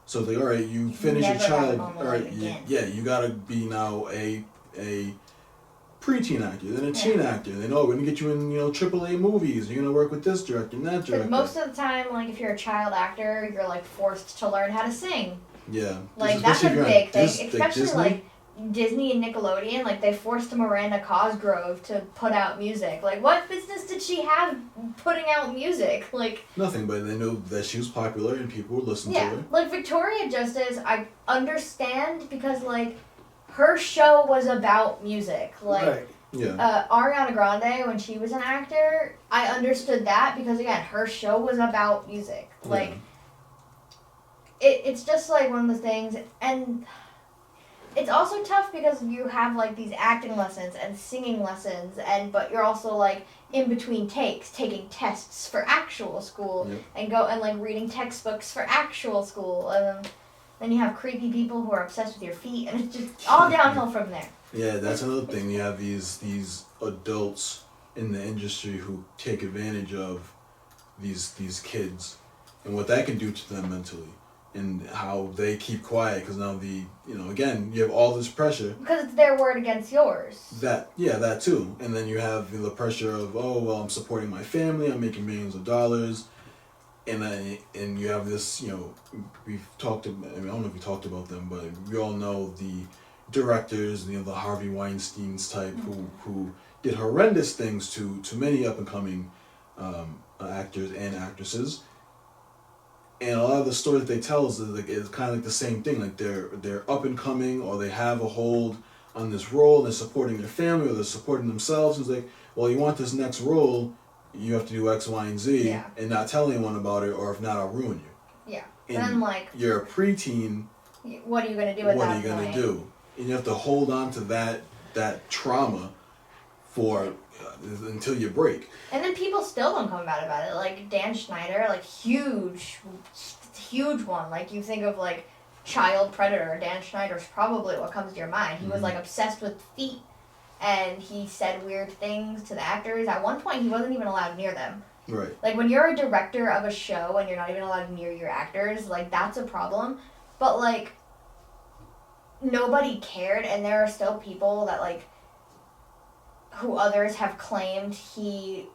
So it's like, all right, you finish your child, all right, you gotta be now a preteen actor, then a teen actor, then we're gonna get you in AAA movies. You're gonna work with this director and that director. Because most of the time, like if you're a child actor, you're like forced to learn how to sing. Yeah. Like that's a big thing, especially like Disney and Nickelodeon. Like they forced Miranda Cosgrove to put out music. Like what business did she have putting out music? Like nothing, but they knew that she was popular and people would listen to her. Like Victoria Justice, I understand because like her show was about music. Like right. Ariana Grande, when she was an actor, I understood that because again, her show was about music. Like it's just like one of the things, and it's also tough because you have like these acting lessons and singing lessons, but you're also like in between takes taking tests for actual school and like reading textbooks for actual school, and then you have creepy people who are obsessed with your feet, and it's just all downhill from there. Yeah, that's another thing. You have these adults in the industry who take advantage of these kids and what that can do to them mentally. And how they keep quiet because now again, you have all this pressure. Because it's their word against yours. That too. And then you have the pressure of, I'm supporting my family, I'm making millions of dollars. And you have this, we've talked about, I don't know if we talked about them, but we all know the directors, the Harvey Weinstein's type who did horrendous things to many up and coming actors and actresses. And a lot of the stories that they tell is kind of like the same thing. Like they're up and coming, or they have a hold on this role, and they're supporting their family, or they're supporting themselves. It's like, well, you want this next role, you have to do X, Y, and Z, and not tell anyone about it, or if not, I'll ruin you. Yeah. And then like you're a preteen. What are you gonna do at that point? What are you gonna do? And you have to hold on to that trauma for until you break. And then people still don't come about it. Like Dan Schneider, like huge one. Like you think of like child predator, Dan Schneider's probably what comes to your mind. He was like obsessed with feet, and he said weird things to the actors. At one point, he wasn't even allowed near them. Right. Like when you're a director of a show and you're not even allowed near your actors, like that's a problem. But like nobody cared, and there are still people that like who others have claimed he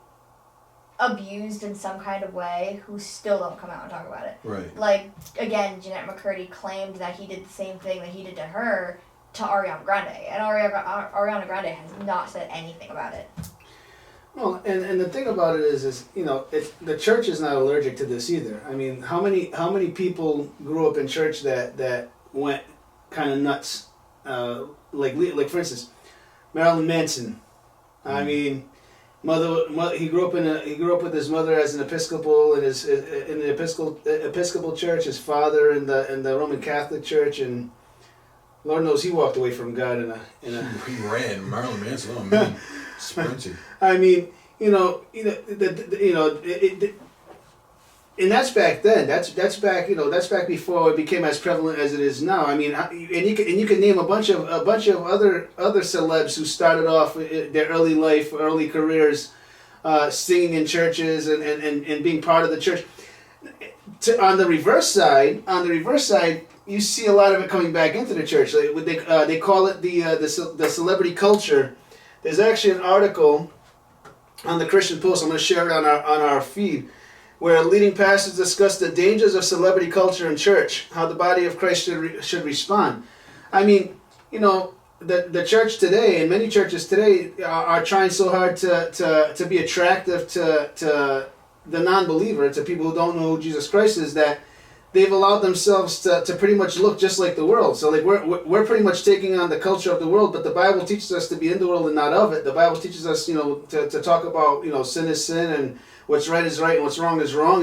abused in some kind of way who still don't come out and talk about it. Right. Like, again, Jeanette McCurdy claimed that he did the same thing that he did to her to Ariana Grande. And Ariana Grande has not said anything about it. Well, and the thing about it is the church is not allergic to this either. I mean, how many people grew up in church that went kind of nuts? Like for instance, Marilyn Manson. I mean, mother. He grew up with his mother as an Episcopal in the Episcopal church. His father in the Roman Catholic Church, and Lord knows he walked away from God in a. He ran Marilyn Manson. Oh man, sprinting. I mean, and that's back then. That's back before it became as prevalent as it is now. I mean, and you can name a bunch of other celebs who started off their early careers, singing in churches and being part of the church. On the reverse side, you see a lot of it coming back into the church. They call it the celebrity culture. There's actually an article on the Christian Post. I'm going to share it on our feed, where leading pastors discuss the dangers of celebrity culture in church, how the body of Christ should respond. I mean, the church today, and many churches today, are trying so hard to be attractive to the non-believer, to people who don't know who Jesus Christ is, that they've allowed themselves to pretty much look just like the world. So like we're pretty much taking on the culture of the world, but the Bible teaches us to be in the world and not of it. The Bible teaches us, to talk about, sin is sin and what's right is right and what's wrong is wrong,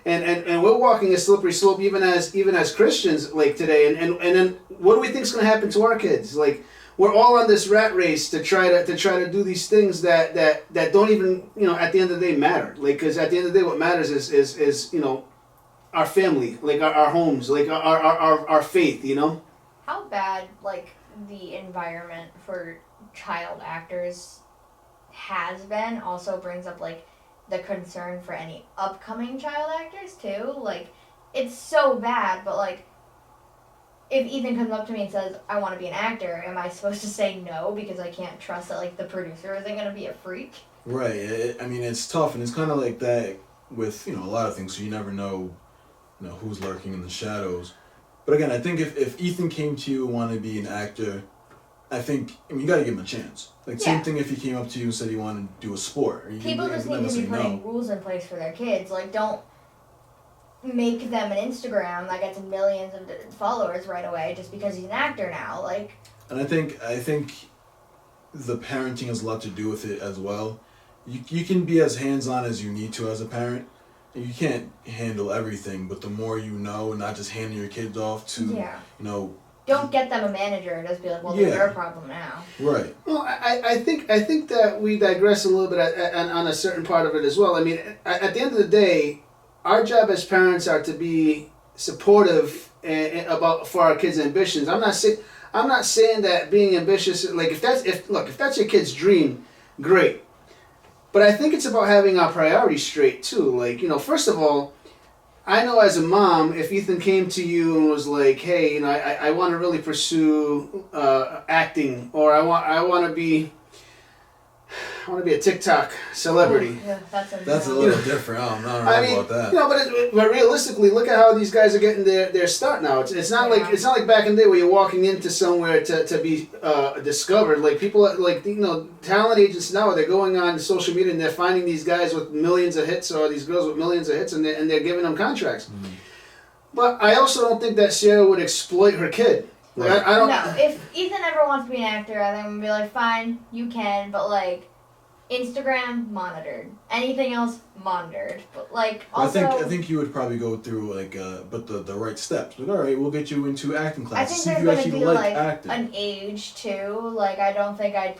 and we're walking a slippery slope even as Christians like today. And then what do we think is going to happen to our kids? Like we're all on this rat race to try to do these things that don't even at the end of the day matter. Like because at the end of the day, what matters is our family, like our homes, like our faith. How bad like the environment for child actors has been also brings up like the concern for any upcoming child actors too. Like it's so bad, but like if Ethan comes up to me and says I want to be an actor, am I supposed to say no because I can't trust that like the producer isn't going to be a freak? Right. I mean, it's tough, and it's kind of like that with a lot of things. So you never know, who's lurking in the shadows. But again, I think if Ethan came to you and wanted to be an actor, you got to give him a chance. Like same thing if he came up to you and said he wanted to do a sport. People just need to be putting rules in place for their kids. Like don't make them an Instagram that gets millions of followers right away just because he's an actor now. Like. And I think the parenting has a lot to do with it as well. You can be as hands-on as you need to as a parent. You can't handle everything, but the more you know, and not just handing your kids off to, Don't get them a manager and just be like, well, they're your problem now. Right. Well, I think that we digress a little bit on a certain part of it as well. I mean, at the end of the day, our job as parents are to be supportive for our kids' ambitions. I'm not saying that being ambitious, like if that's your kid's dream, great. But I think it's about having our priorities straight too. Like, first of all, I know as a mom, if Ethan came to you and was like, "Hey, I want to really pursue acting, or I want to be a TikTok celebrity." Yeah, that's a little different. I don't know about that. But realistically, look at how these guys are getting their start now. It's not like back in the day where you're walking into somewhere to be discovered. Like people like talent agents now, they're going on social media and they're finding these guys with millions of hits or these girls with millions of hits, and they're giving them contracts. Mm. But I also don't think that Sierra would exploit her kid. Like, right. I don't. No, if Ethan ever wants to be an actor, I think I'm gonna be like, fine, you can, but like. Instagram monitored. Anything else monitored. But like also I think you would probably go through but the right steps. Like, all right, we'll get you into acting classes. I think there's gonna be like an age too. Like I don't think I'd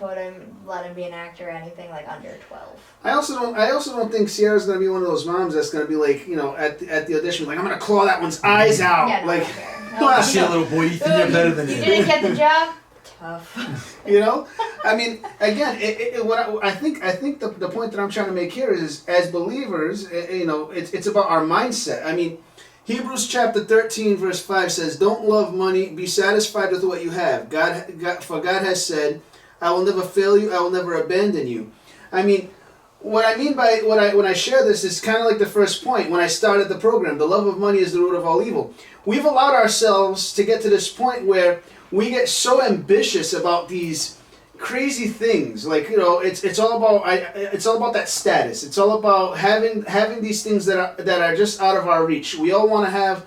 let him be an actor or anything like under 12. I also don't think Sierra's gonna be one of those moms that's gonna be like, at the audition, like I'm gonna claw that one's eyes out. Yeah, no, like no, see a little boy, Ethan, you're better than him. You didn't get the job? Tough. I mean, again, I think the point that I'm trying to make here is, as believers, it's about our mindset. I mean, Hebrews chapter 13 verse 5 says, "Don't love money. Be satisfied with what you have. For God has said, I will never fail you. I will never abandon you." I mean, what I mean by when I share this is kind of like the first point when I started the program. The love of money is the root of all evil. We've allowed ourselves to get to this point where we get so ambitious about these crazy things. Like, it's all about that status. It's all about having these things that are just out of our reach. We all want to have.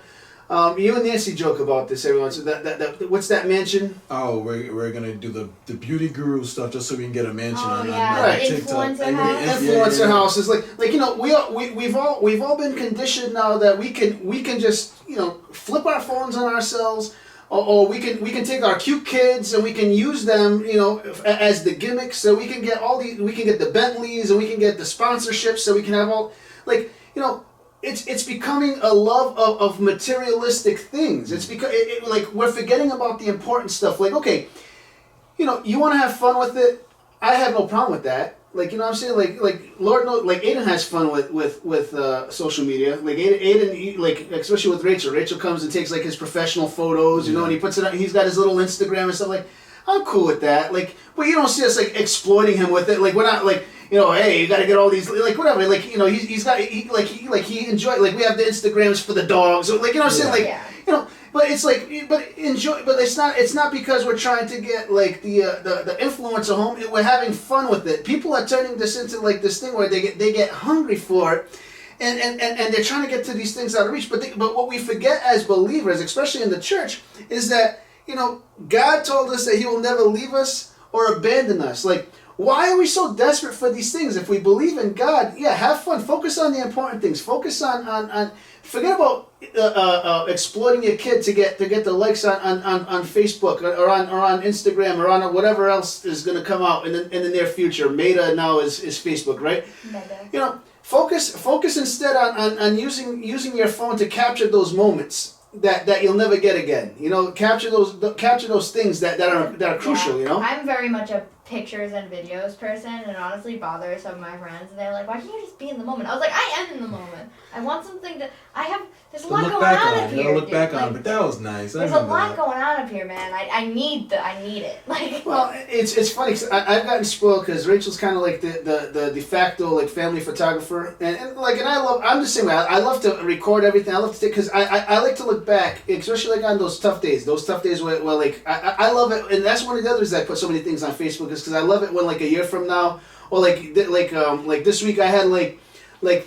You and Nancy joke about this every once. That what's that mansion? Oh, we're gonna do the beauty guru stuff just so we can get a mansion on TikTok. Influencer houses, we've all been conditioned now that we can just flip our phones on ourselves. Or we can take our cute kids and we can use them, as the gimmicks. So we can get we can get the Bentleys and we can get the sponsorships. So we can have it's becoming a love of materialistic things. It's because we're forgetting about the important stuff. Like, okay, you want to have fun with it. I have no problem with that. Like, what I'm saying? Like Lord knows, like Aiden has fun with social media. Like Aiden, especially with Rachel. Rachel comes and takes like his professional photos, and he puts it up. He's got his little Instagram and stuff. Like, I'm cool with that. Like, but you don't see us like exploiting him with it. Like, we're not like, hey, you got to get all these, like, whatever. Like, he enjoy, like, we have the Instagrams for the dogs. Like, what I'm saying? Like, but it's like, but it's not because we're trying to get like the influencer home. We're having fun with it. People are turning this into like this thing where they get hungry for it, and they're trying to get to these things out of reach. But what we forget as believers, especially in the church, is that, God told us that He will never leave us or abandon us. Like, why are we so desperate for these things? If we believe in God, yeah, have fun. Focus on the important things. Focus on forget about exploiting your kid to get the likes on Facebook or on Instagram or on whatever else is going to come out in the near future. Meta now is Facebook, right? Meta. Focus instead on using your phone to capture those moments that you'll never get again. Capture those things that are crucial. I'm very much a pictures and videos person, and it honestly bothers some of my friends, and they're like, why can't you just be in the moment? I was like, I am in the moment. I want something there's a lot going on up here. Look back on, but that was nice. There's a lot going on up here, man. I need it. Like, well, it's funny because I've gotten spoiled because Rachel's kind of like the de facto like family photographer, and I'm the same way. I love to record everything. I love to take, because I like to look back, especially like on those tough days where like I love it, and that's one of the others that I put so many things on Facebook is because I love it when like a year from now or like this week I had like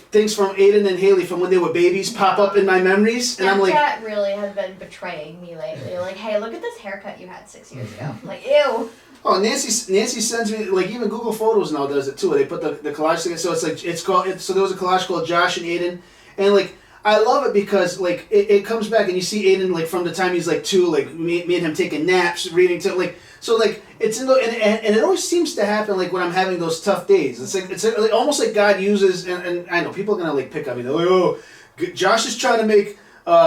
things from Aiden and Haley from when they were babies pop up in my memories, and I'm like, that really has been betraying me lately. Like, hey, look at this haircut you had 6 years ago. I'm like, ew. Oh, Nancy sends me, like, even Google Photos now does it too. They put the collage together, so it's like so there was a collage called Josh and Aiden, and like I love it because like it comes back and you see Aiden like from the time he's like 2, like me and him taking naps, reading to like. So like it's in the and it always seems to happen like when I'm having those tough days. It's like almost like God uses, and I know people are gonna like pick on me. They're like, oh, Josh is trying to make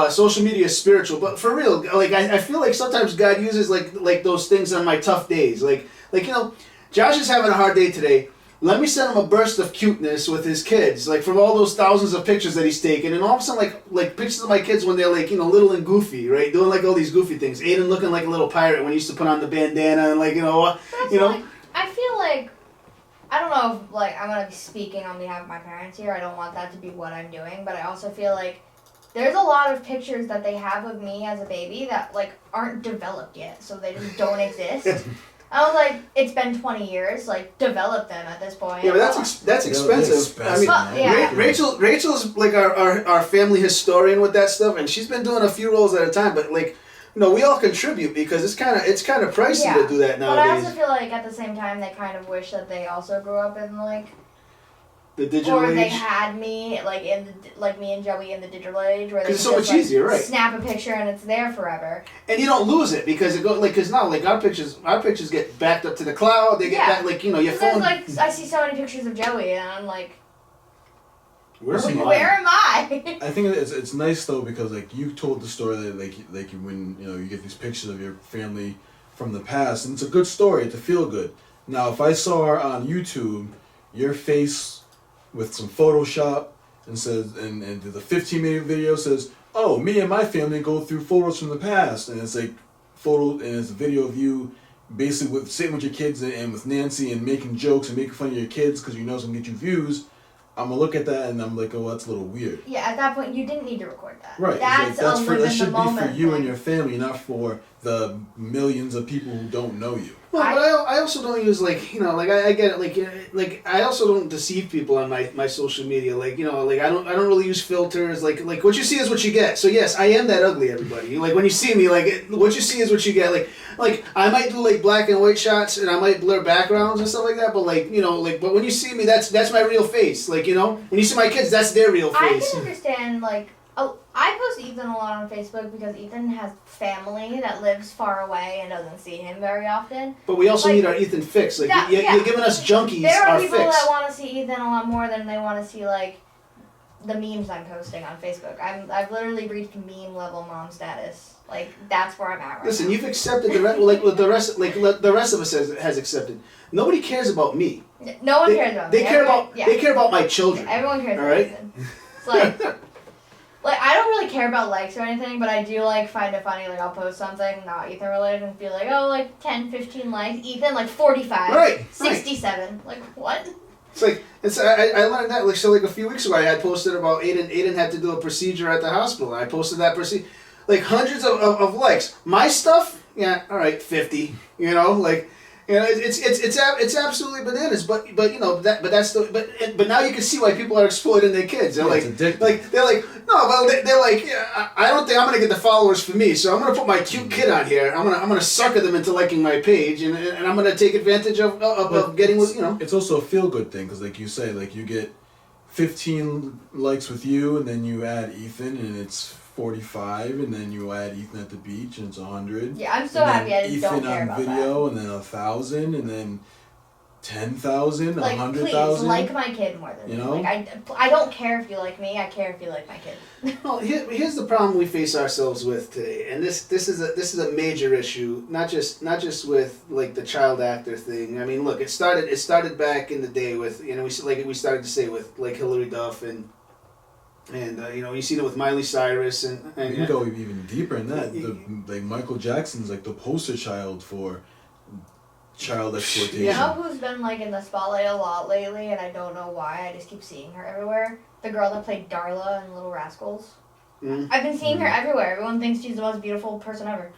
social media spiritual, but for real, like I feel like sometimes God uses like those things on my tough days. Like Josh is having a hard day today. Let me send him a burst of cuteness with his kids, like from all those thousands of pictures that he's taken, and all of a sudden, like pictures of my kids when they're like little and goofy, right, doing like all these goofy things. Aiden looking like a little pirate when he used to put on the bandana and like Like, I feel like I don't know if like I'm gonna be speaking on behalf of my parents here. I don't want that to be what I'm doing, but I also feel like there's a lot of pictures that they have of me as a baby that like aren't developed yet, so they just don't exist. I was like, it's been 20 years. Like, develop them at this point. Yeah, but that's expensive. I mean, yeah. Rachel's like our family historian with that stuff, and she's been doing a few rolls at a time. But like, we all contribute because it's kind of pricey to do that nowadays. But I also feel like at the same time they kind of wish that they also grew up in like the digital age. Or they had me me and Joey in the digital age, where they it's so much easier, right? Snap a picture and it's there forever. And you don't lose it because it goes because now like our pictures get backed up to the cloud. They get back your phone. Like I see so many pictures of Joey and I'm like, where am I? I think it's nice though because like you told the story that like when you get these pictures of your family from the past, and it's a good story to feel good. Now if I saw on YouTube your face with some Photoshop and says and the 15-minute video says, oh, me and my family go through photos from the past, and it's like it's a video of you basically sitting with your kids and with Nancy and making jokes and making fun of your kids because it's gonna get you views. I'm gonna look at that and I'm like, oh, that's a little weird. Yeah, at that point you didn't need to record that. Right. That should be for you and your family, not for the millions of people who don't know you. Well, but I also don't use I get it like I also don't deceive people on my social media I don't really use filters like what you see is what you get. So yes, I am that ugly, everybody. Like when you see me, what you see is what you get. Like I might do like black and white shots and I might blur backgrounds and stuff like that. But but when you see me, that's my real face. When you see my kids, that's their real face. I can understand I post Ethan a lot on Facebook because Ethan has family that lives far away and doesn't see him very often. But we also need our Ethan fix. You're giving us junkies there are our people fix. that want to see Ethan a lot more than they want to see the memes I'm posting on Facebook. I've literally reached meme level mom status. That's where I'm at right Listen, now. you've accepted the rest. The rest of us has accepted. Nobody cares about me. No one cares about me. They care about my children. Everyone cares about right? Ethan. It's I don't really care about likes or anything, but I do find it funny. I'll post something not Ethan related and be like, oh, 10, 15 likes. Ethan 45. Right. 67. What? I learned that a few weeks ago I had posted about Aiden had to do a procedure at the hospital. I posted that procedure, hundreds of likes. My stuff, yeah, all right, 50. You know, it's absolutely bananas. But you know but now you can see why people are exploiting their kids. They're it's addictive. they're like no, well they're like yeah, I don't think I'm gonna get the followers for me, so I'm gonna put my cute kid on here. I'm gonna sucker them into liking my page, and I'm gonna take advantage of getting with you know. It's also a feel good thing because, like you say, like you get 15 likes with you, and then you add Ethan, and it's 45, and then you add Ethan at the beach, and it's 100. Yeah, I'm so happy I Ethan don't care on about video, and then 1,000, and then 10,000, like, 100,000. please like my kid more than you me. know. Like I don't care if you like me. I care if you like my kid. Well, here's the problem we face ourselves with today, and this is a major issue. Not just with like the child actor thing. I mean, look, it started back in the day with you know we started to say with like Hilary Duff and you know you seen it with Miley Cyrus and You can go even deeper in that. Like Michael Jackson's like the poster child for child exploitation. You know who's been like in the spotlight a lot lately, and I don't know why. I just keep seeing her everywhere. The girl that played Darla in Little Rascals. Mm. I've been seeing her everywhere. Everyone thinks she's the most beautiful person ever.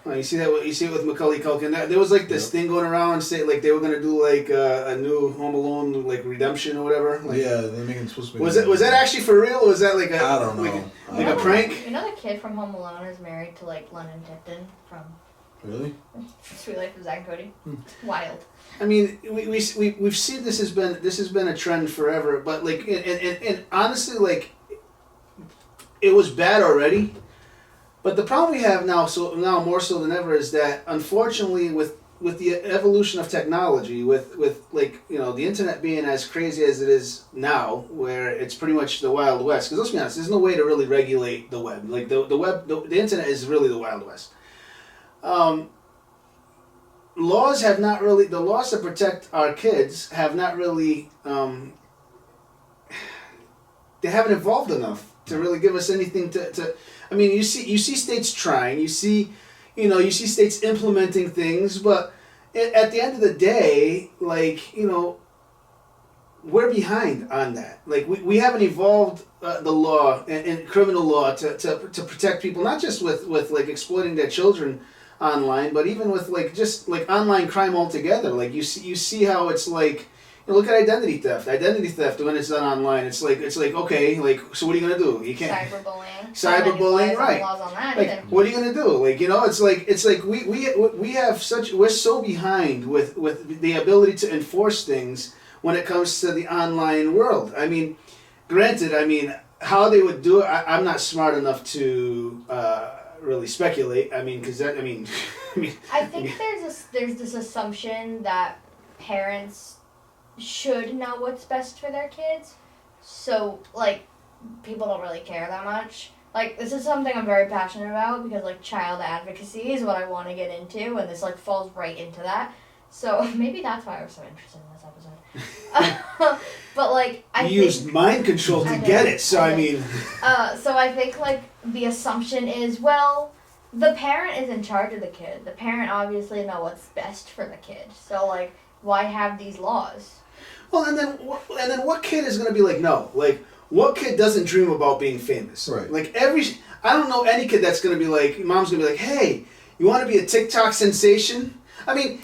Oh, you see it with Macaulay Culkin. There was like this thing going around, say like they were gonna do like a new Home Alone like redemption or whatever. Like, yeah, they're making supposed to be. Was that actually for real, or was that like I don't know. Like a prank? You know the kid from Home Alone is married to like Lennon Tipton from Really? Sweet Life of Zack and Cody. Wild. I mean, we've seen this has been a trend forever, but like and honestly, like it was bad already. But the problem we have now more so than ever is that unfortunately with the evolution of technology, with like you know the internet being as crazy as it is now, where it's pretty much the Wild West. Because let's be honest, there's no way to really regulate the web. Like the internet is really the Wild West. Laws have not really, the laws that protect our kids have not really, they haven't evolved enough to really give us anything to I mean, you see states trying, you see states implementing things, but at the end of the day, like, you know, we're behind on that. Like, we haven't evolved the law and criminal law to protect people, not just with like exploiting their children online, but even with like just like online crime altogether. Like you see how it's like, you know, look at identity theft when it's done online. It's like okay, like so what are you gonna do? You can't cyberbullying, right? Laws on that like either. what are you gonna do? Like, you know, it's like we're so behind with the ability to enforce things when it comes to the online world. I mean, granted, how they would do it, I'm not smart enough to really speculate. I mean, I think there's this assumption that parents should know what's best for their kids, so like people don't really care that much. Like, this is something I'm very passionate about because like child advocacy is what I want to get into, and this like falls right into that. So maybe that's why I was so interested in this episode. But like I used mind control to get it. So I mean. So I think like the assumption is, well, the parent is in charge of the kid. The parent obviously knows what's best for the kid. So like, why have these laws? Well, and then what kid is gonna be like, no, like what kid doesn't dream about being famous? Right. Like I don't know any kid that's gonna be like, mom's gonna be like, hey, you want to be a TikTok sensation? I mean,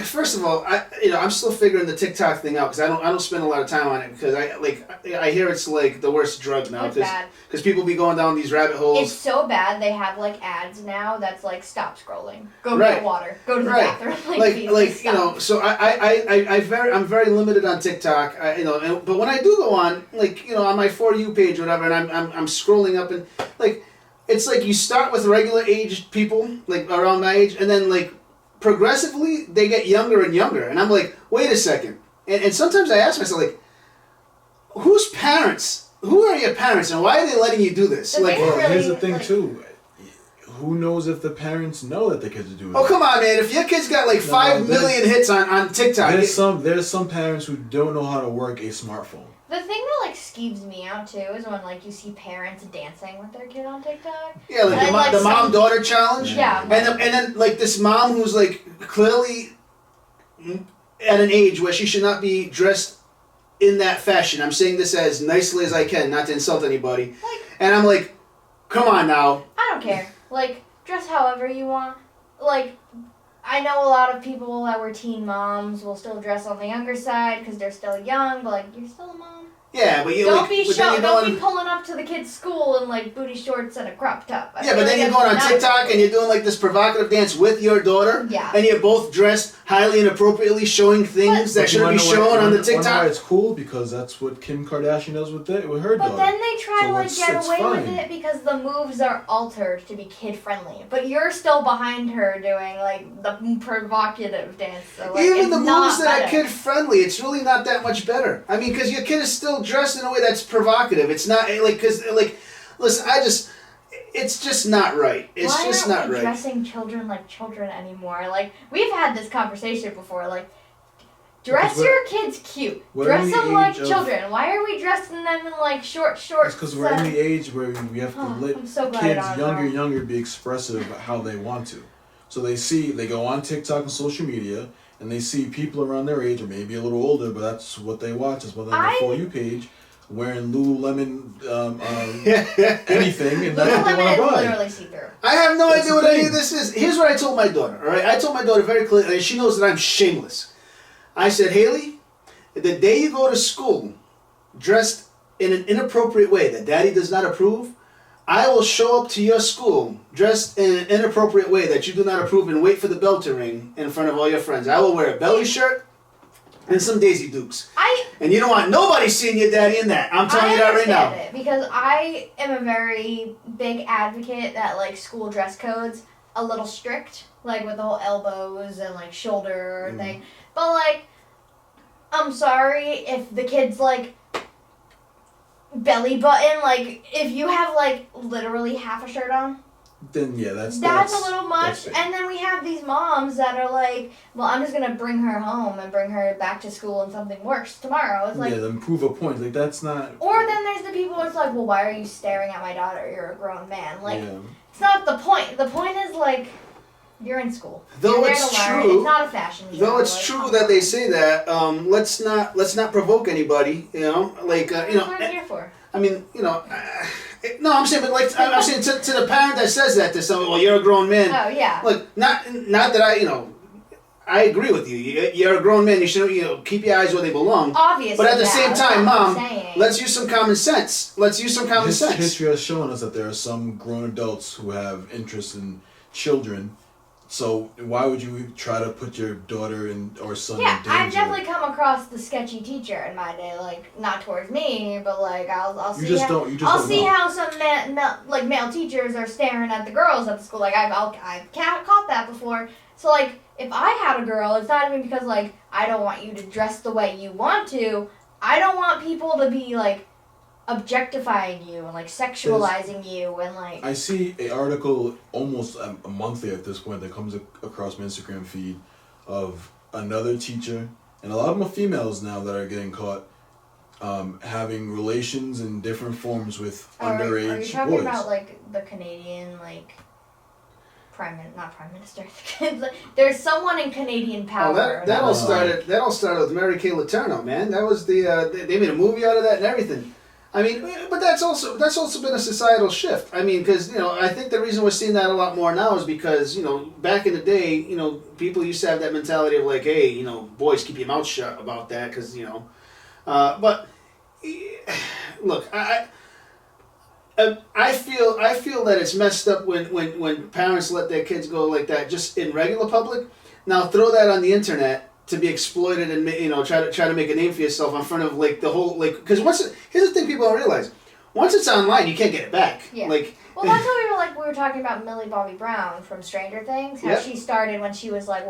first of all, I'm still figuring the TikTok thing out because I don't spend a lot of time on it because I hear it's like the worst drug now because people be going down these rabbit holes. It's so bad they have like ads now that's like stop scrolling, go get water, go to the bathroom. Like you know, so I'm very limited on TikTok. But when I do go on, like, you know, on my For You page or whatever, and I'm scrolling up and like it's like you start with regular aged people like around my age, and then like progressively they get younger and younger, and I'm like, wait a second, and sometimes I ask myself like, who are your parents and why are they letting you do this? The like, here's the thing too, who knows if the parents know that the kids are doing oh come on, man, if your kid's got like 5 million hits on TikTok, there's some parents who don't know how to work a smartphone. The thing that like skeeves me out too is when like you see parents dancing with their kid on TikTok. Yeah, like the mom-daughter challenge. Yeah. And then like this mom who's like clearly at an age where she should not be dressed in that fashion. I'm saying this as nicely as I can, not to insult anybody. And I'm like, come on now. I don't care. Like, dress however you want. Like, I know a lot of people that were teen moms will still dress on the younger side because they're still young, but like you're still a mom. Yeah, but you Don't like, be but then don't be pulling up to the kid's school in like booty shorts and a crop top. Yeah, but then you're going on TikTok and you're doing like this provocative dance with your daughter. Yeah. And you're both dressed highly inappropriately, showing things that shouldn't be shown on the TikTok. Why it's cool? Because that's what Kim Kardashian does with her daughter. But then they try to like get away fine. with it because the moves are altered to be kid friendly. But you're still behind her doing like the provocative dance. So, like, even the moves that better. are kid friendly, it's really not that much better. I mean, because your kid is still dressed in a way that's provocative. It's not like listen, it's just not right. It's Why just aren't not we right. dressing children like children anymore? Like we've had this conversation before. Like dress your kids cute. Dress them like children. Why are we dressing them in like shorts? It's because we're in the age where we have to let kids younger be expressive about how they want to. So they go on TikTok and social media, and they see people around their age or maybe a little older, but that's what they watch. Is what on their For You page. Wearing Lululemon anything, and that's what they want to buy. Literally see-through. I have no idea what any of this is. Here's what I told my daughter, all right? I told my daughter very clearly, and she knows that I'm shameless. I said, Haley, the day you go to school dressed in an inappropriate way that Daddy does not approve, I will show up to your school dressed in an inappropriate way that you do not approve and wait for the bell to ring in front of all your friends. I will wear a belly shirt and some Daisy Dukes. And you don't want nobody seeing your daddy in that. I'm telling you that right now. It because I am a very big advocate that like school dress codes a little strict, like with the whole elbows and like shoulder thing. But like, I'm sorry if the kid's like belly button, like if you have like literally half a shirt on. Then yeah, that's a little much. And then we have these moms that are like, well, I'm just gonna bring her home and bring her back to school and something worse tomorrow. It's like, then prove a point. Like that's not. Or then there's the people where it's like, well, why are you staring at my daughter? You're a grown man. Like, it's not the point. The point is like, you're in school. Though you're it's there to learn. true. It's not a fashion show. Though it's true that they say that, let's not provoke anybody. You know, like That's what I'm here for. I mean, you know. No, I'm saying, but like I'm saying to the parent that says that to someone, well, you're a grown man. Oh yeah. Look, not that I agree with you. You're a grown man. You should keep your eyes where they belong. Obviously. But at the same time, Mom, saying. let's use some common sense. History has shown us that there are some grown adults who have interest in children. So why would you try to put your daughter or son in danger? I've definitely come across the sketchy teacher in my day. Like not towards me, but like I'll see. I'll see how some male teachers are staring at the girls at the school. Like I've caught that before. So like if I had a girl, it's not even because like I don't want you to dress the way you want to. I don't want people to be like objectifying you and like sexualizing you and like. I see an article almost a monthly at this point that comes across my Instagram feed of another teacher, and a lot of them are females now that are getting caught having relations in different forms with underage boys. Are you talking about like the Canadian like not prime minister? There's someone in Canadian power. That all started with Mary Kay Letourneau, man. That was they made a movie out of that and everything. I mean, but that's also been a societal shift. I mean, because I think the reason we're seeing that a lot more now is because back in the day, people used to have that mentality of like, hey, boys, keep your mouth shut about that, because but look, I feel that it's messed up when parents let their kids go like that just in regular public. Now throw that on the internet to be exploited and try to make a name for yourself in front of like the whole because here's the thing people don't realize, once it's online you can't get it back. Yeah. Like well, that's what we were talking about Millie Bobby Brown from Stranger Things. How she started when she was like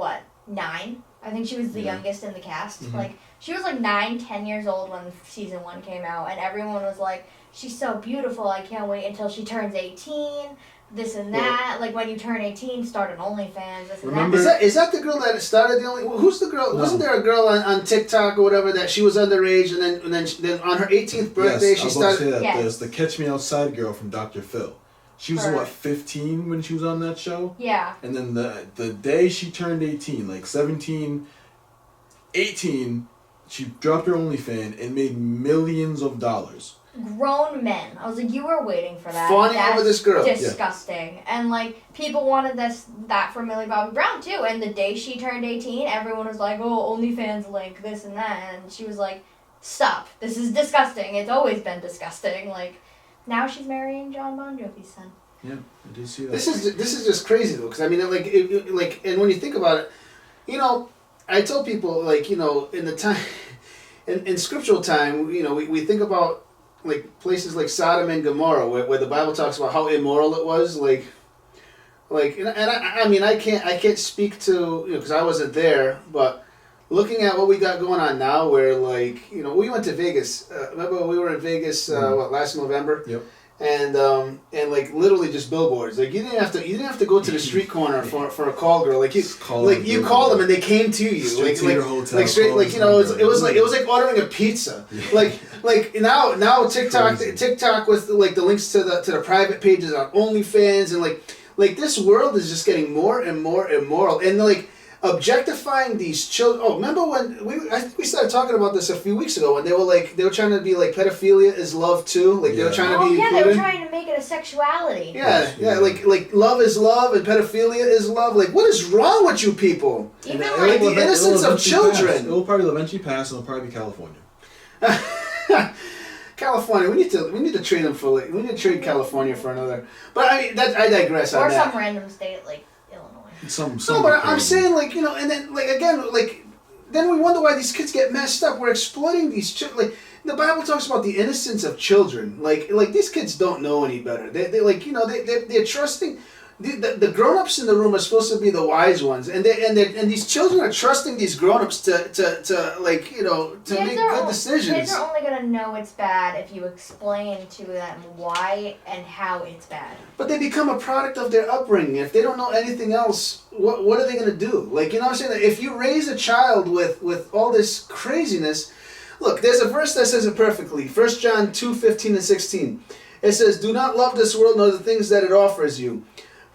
9. I think she was the youngest in the cast. Mm-hmm. Like she was like 9-10 years old when season 1 came out, and everyone was like, she's so beautiful. I can't wait until she turns 18. This and that, like when you turn 18, start an OnlyFans. This and that. Is that the girl that started the only? Who's the girl? No. Wasn't there a girl on TikTok or whatever that she was underage and then on her 18th birthday she started? Say that. There's the Catch Me Outside girl from Dr. Phil. She was 15 when she was on that show. Yeah. And then the day she turned 18, like 17, 18, she dropped her OnlyFans and made millions of dollars. grown men. I was like, you were waiting for that. Fawning That's over this girl. disgusting. Yeah. And like people wanted that for Millie Bobby Brown too. And the day she turned 18, everyone was like, oh, OnlyFans link, this and that. And she was like, stop. This is disgusting. It's always been disgusting. Like, now she's marrying John Bon Jovi's son. Yeah, I did see that. This is just crazy though, because I mean, like, and when you think about it, you know, I tell people, like, you know, in the time, in scriptural time, you know, we think about like places like Sodom and Gomorrah, where the Bible talks about how immoral it was, like, and I mean, I can't speak to, you know, because I wasn't there, but looking at what we got going on now, where like, you know, we went to Vegas. Remember we were in Vegas last November? Yep. And like literally just billboards. Like you didn't have to go to the street corner for a call girl. Like you called them and they came to you. Straight to your hotel. Like straight, like, you know, it was like ordering a pizza. Yeah. Like now TikTok with like the links to the private pages on OnlyFans, and like this world is just getting more and more immoral, and like objectifying these children. Oh, remember when I think we started talking about this a few weeks ago, when they were trying to be like pedophilia is love too, like they were trying to be included. They were trying to make it a sexuality. Yeah, like love is love and pedophilia is love. Like, what is wrong with you people? Even like the innocence of children. It will probably eventually pass, and it'll probably be California. California, we need to trade them for we need to trade California for another. But I mean, I digress on that. Or some random state like Illinois. No, but I'm saying, like, you know, and then like again, like then we wonder why these kids get messed up. We're exploiting these children. Like the Bible talks about the innocence of children. Like these kids don't know any better. They like, you know, they're trusting. The grown-ups in the room are supposed to be the wise ones, and these children are trusting these grown-ups to like, you know, to make good decisions. Kids are only gonna know it's bad if you explain to them why and how it's bad. But they become a product of their upbringing. If they don't know anything else, what are they gonna do? Like, you know what I'm saying? If you raise a child with all this craziness, look, there's a verse that says it perfectly. 1 John 2:15-16. It says, "Do not love this world nor the things that it offers you.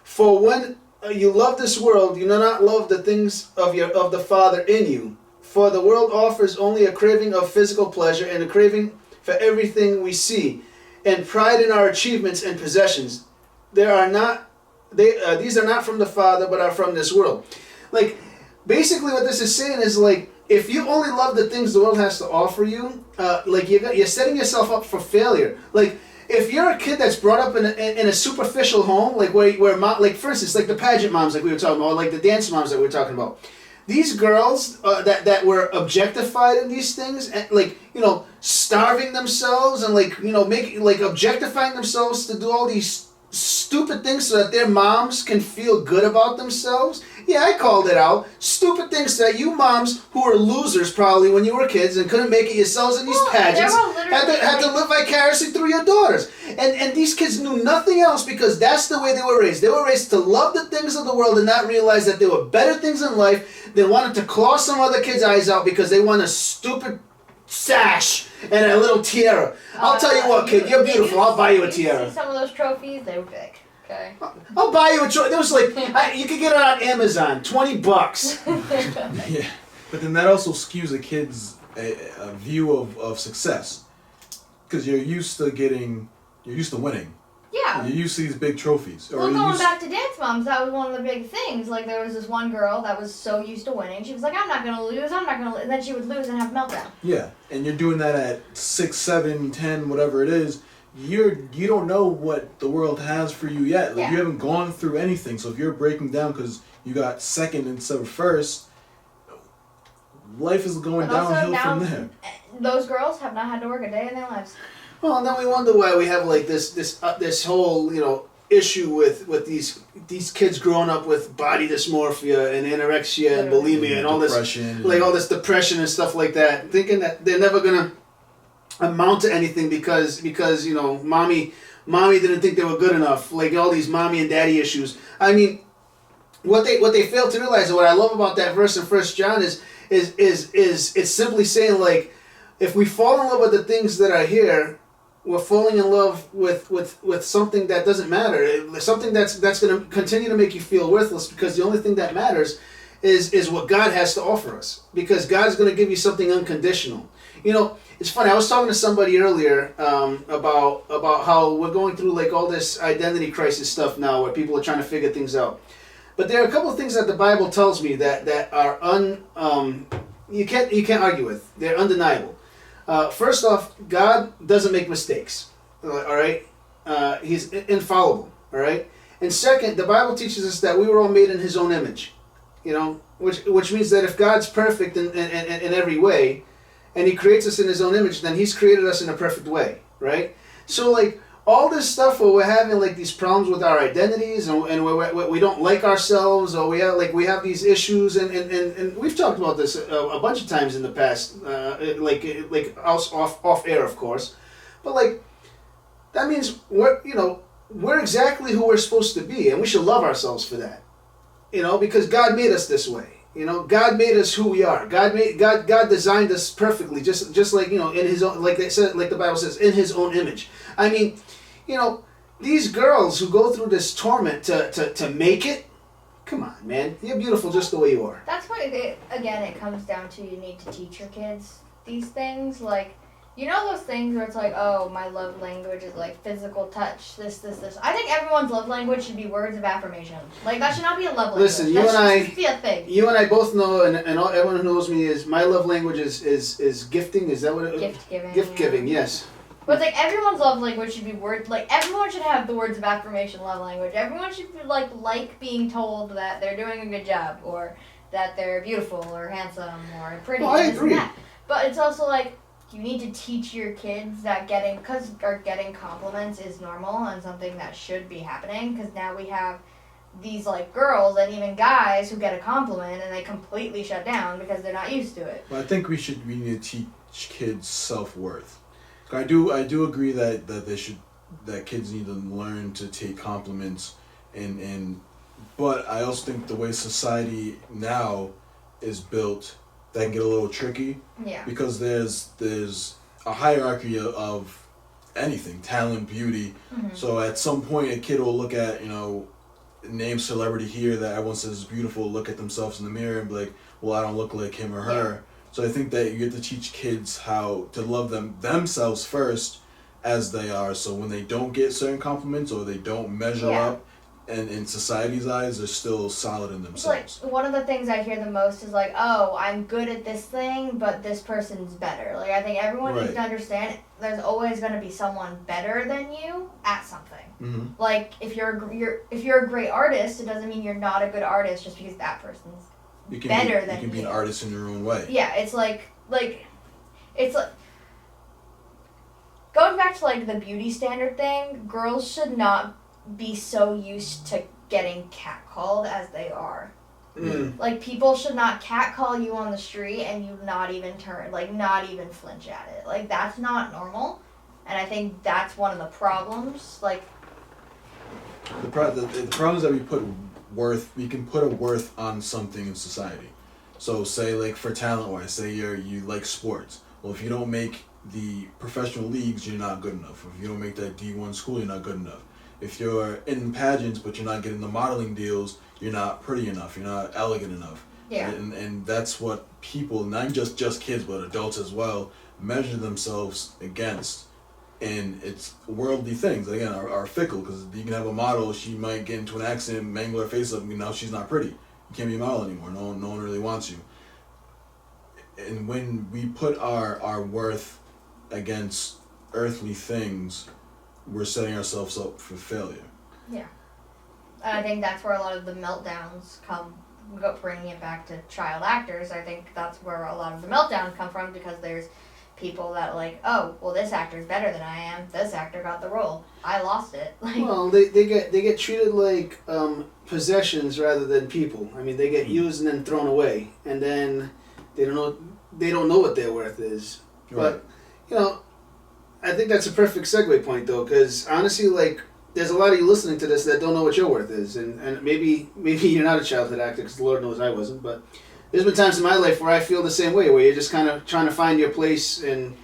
For when you love this world, you do not love the things of the Father in you. For the world offers only a craving of physical pleasure and a craving for everything we see, and pride in our achievements and possessions. These are not from the Father, but are from this world." Like, basically, what this is saying is like, if you only love the things the world has to offer you, like you're setting yourself up for failure. Like, if you're a kid that's brought up in a superficial home, like where like for instance, like the pageant moms, like we were talking about, or like the dance moms that we were talking about, these girls that were objectified in these things, and like, you know, starving themselves and like, you know, objectifying themselves to do all these stupid things so that their moms can feel good about themselves. Yeah, I called it out. Stupid things that you moms who were losers probably when you were kids and couldn't make it yourselves in these pageants had to live vicariously through your daughters. And these kids knew nothing else because that's the way they were raised. They were raised to love the things of the world and not realize that there were better things in life. They wanted to claw some other kid's eyes out because they want a stupid sash and a little tiara. I'll tell you what, kid, you're beautiful. I'll buy you a tiara. See some of those trophies? They were big. Okay. I'll buy you a trophy. It was like, you could get it on Amazon, $20. Yeah, but then that also skews a kid's a view of success, because you're used to winning. Yeah. You're used to these big trophies. Well, going back to Dance Moms, that was one of the big things. Like, there was this one girl that was so used to winning. She was like, I'm not going to lose. And then she would lose and have a meltdown. Yeah, and you're doing that at 6, 7, 10, whatever it is. You don't know what the world has for you yet. Like, you haven't gone through anything. So if you're breaking down because you got second instead of first, life is going downhill from there. Those girls have not had to work a day in their lives. Well, and then we wonder why we have like this whole, you know, issue with these kids growing up with body dysmorphia and anorexia and bulimia and all depression, this, like all this depression and stuff like that, thinking that they're never gonna amount to anything because you know, mommy didn't think they were good enough, like all these mommy and daddy issues. I mean, what they fail to realize, and what I love about that verse in 1 John is it's simply saying, like, if we fall in love with the things that are here, we're falling in love with something that doesn't matter, something that's going to continue to make you feel worthless, because the only thing that matters is what God has to offer us, because God's going to give you something unconditional. You know, it's funny. I was talking to somebody earlier about how we're going through like all this identity crisis stuff now, where people are trying to figure things out. But there are a couple of things that the Bible tells me that are you can't argue with. They're undeniable. First off, God doesn't make mistakes. All right, He's infallible. All right, and second, the Bible teaches us that we were all made in His own image. You know, which means that if God's perfect in every way, and He creates us in His own image, then He's created us in a perfect way, right? So like all this stuff where we're having like these problems with our identities, and we don't like ourselves, or we have these issues, and we've talked about this a bunch of times in the past, like off air, of course, but like that means we're exactly who we're supposed to be, and we should love ourselves for that. You know, because God made us this way. You know, God made us who we are. God designed us perfectly, just like, you know, in His own, like they said, like the Bible says, in His own image. I mean, you know, these girls who go through this torment to make it, come on, man, you're beautiful just the way you are. That's why it comes down to you need to teach your kids these things, like. You know those things where it's like, oh, my love language is like physical touch, this. I think everyone's love language should be words of affirmation. Like, that should not be a love language. Listen, that should just be a thing. You and I both know, and everyone who knows me is, my love language is gifting. Is that what it is? Gift giving. Gift giving, yes. But it's like everyone's love language should be everyone should have the words of affirmation love language. Everyone should be like being told that they're doing a good job, or that they're beautiful, or handsome, or pretty. Well, I agree. And that. But it's also like, you need to teach your kids that getting compliments is normal and something that should be happening, because now we have these like girls and even guys who get a compliment and they completely shut down because they're not used to it. Well, I think we need to teach kids self-worth. I do agree that kids need to learn to take compliments but I also think the way society now is built, that can get a little tricky. Yeah. Because there's a hierarchy of anything, talent, beauty. Mm-hmm. So at some point a kid will look at, you know, name celebrity here that everyone says is beautiful, look at themselves in the mirror and be like, well, I don't look like him or her. Yeah. So I think that you have to teach kids how to love themselves first as they are, so when they don't get certain compliments or they don't measure up, and in society's eyes, they're still solid in themselves. Like, one of the things I hear the most is like, oh, I'm good at this thing, but this person's better. Like, I think everyone needs to understand there's always going to be someone better than you at something. Mm-hmm. Like, if you're a great artist, it doesn't mean you're not a good artist just because that person's better than you. You can be an artist in your own way. Yeah, it's like going back to like the beauty standard thing, girls should not be so used to getting catcalled as they are. Mm. Like, people should not catcall you on the street and you not even flinch at it. Like, that's not normal, and I think that's one of the problems. Like, the problem is that we can put a worth on something in society. So say, like, for talent wise, say you like sports. Well, if you don't make the professional leagues, you're not good enough. If you don't make that D1 school, you're not good enough. If you're in pageants but you're not getting the modeling deals, you're not pretty enough, you're not elegant enough. Yeah. And that's what people, not just kids but adults as well, measure themselves against. And it's worldly things, again, are fickle, because you can have a model, she might get into an accident, mangle her face up, and now she's not pretty. You can't be a model anymore, no one really wants you. And when we put our worth against earthly things, we're setting ourselves up for failure. Yeah. And I think that's where a lot of the meltdowns come, bringing it back to child actors. I think that's where a lot of the meltdowns come from, because there's people that like, oh, well, this actor's better than I am. This actor got the role. I lost it. Like, well, they get treated like possessions rather than people. I mean, they get used and then thrown away, and then they don't know what their worth is. Right. But you know, I think that's a perfect segue point, though, because honestly, like, there's a lot of you listening to this that don't know what your worth is, and maybe you're not a childhood actor, because the Lord knows I wasn't, but there's been times in my life where I feel the same way, where you're just kind of trying to find your place and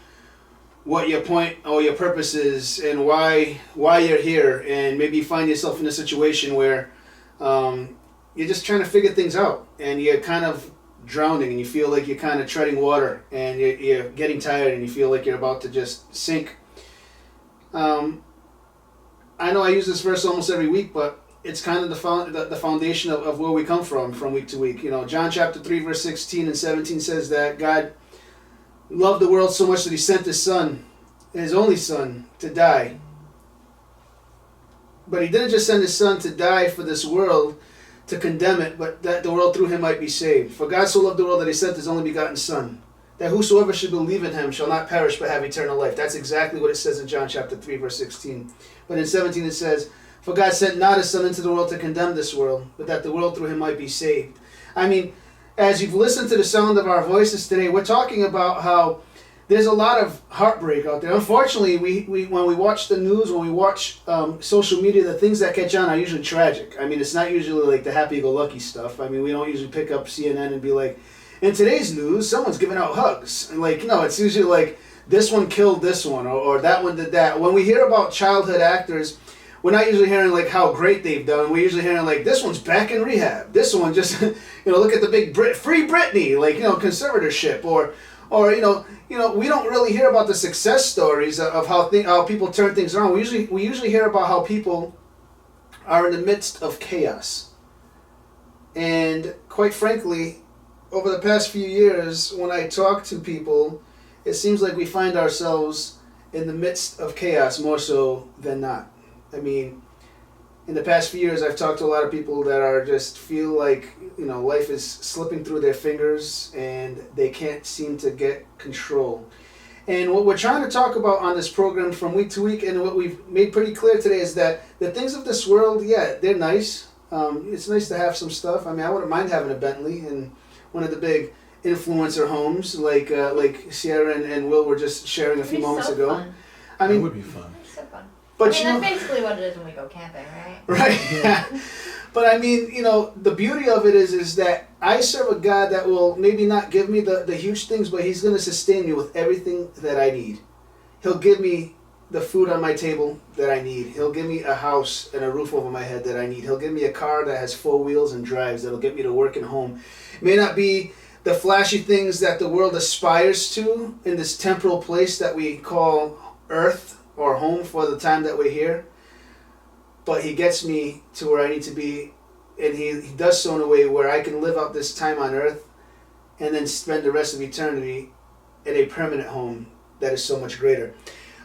what your point or your purpose is, and why you're here, and maybe you find yourself in a situation where you're just trying to figure things out, and you're kind of drowning and you feel like you're kind of treading water and you're getting tired and you feel like you're about to just sink. I know I use this verse almost every week, but it's kind of the foundation of where we come from week to week. You know, John chapter 3, verse 16 and 17 says that God loved the world so much that he sent his son, his only son, to die. But he didn't just send his son to die for this world, to condemn it, but that the world through him might be saved. For God so loved the world that he sent his only begotten son, that whosoever should believe in him shall not perish but have eternal life. That's exactly what it says in John chapter 3, verse 16. But in 17 it says, for God sent not his son into the world to condemn this world, but that the world through him might be saved. I mean, as you've listened to the sound of our voices today, we're talking about how there's a lot of heartbreak out there. Unfortunately, we when we watch the news, when we watch social media, the things that catch on are usually tragic. I mean, it's not usually like the happy-go-lucky stuff. I mean, we don't usually pick up CNN and be like, in today's news, someone's giving out hugs. And like, no, it's usually like, this one killed this one, or that one did that. When we hear about childhood actors, we're not usually hearing like how great they've done. We're usually hearing like, this one's back in rehab. This one just, look at the big Free Britney, like, conservatorship, or we don't really hear about the success stories of how people turn things around. We usually hear about how people are in the midst of chaos. And quite frankly, over the past few years, when I talk to people, it seems like we find ourselves in the midst of chaos more so than not. I mean, in the past few years, I've talked to a lot of people that are just feel like, life is slipping through their fingers and they can't seem to get control. And what we're trying to talk about on this program from week to week, and what we've made pretty clear today, is that the things of this world, yeah, they're nice. It's nice to have some stuff. I mean, I wouldn't mind having a Bentley and one of the big influencer homes like Sierra and Will were just sharing a few moments ago. Fun. I mean, it would be fun. It's so fun. But that's basically what it is when we go camping, right? Right. Yeah. But I mean, the beauty of it is that I serve a God that will maybe not give me the huge things, but he's going to sustain me with everything that I need. He'll give me the food on my table that I need. He'll give me a house and a roof over my head that I need. He'll give me a car that has 4 wheels and drives that'll get me to work and home. It may not be the flashy things that the world aspires to in this temporal place that we call earth or home for the time that we're here, but he gets me to where I need to be, and he does so in a way where I can live out this time on earth and then spend the rest of eternity in a permanent home that is so much greater.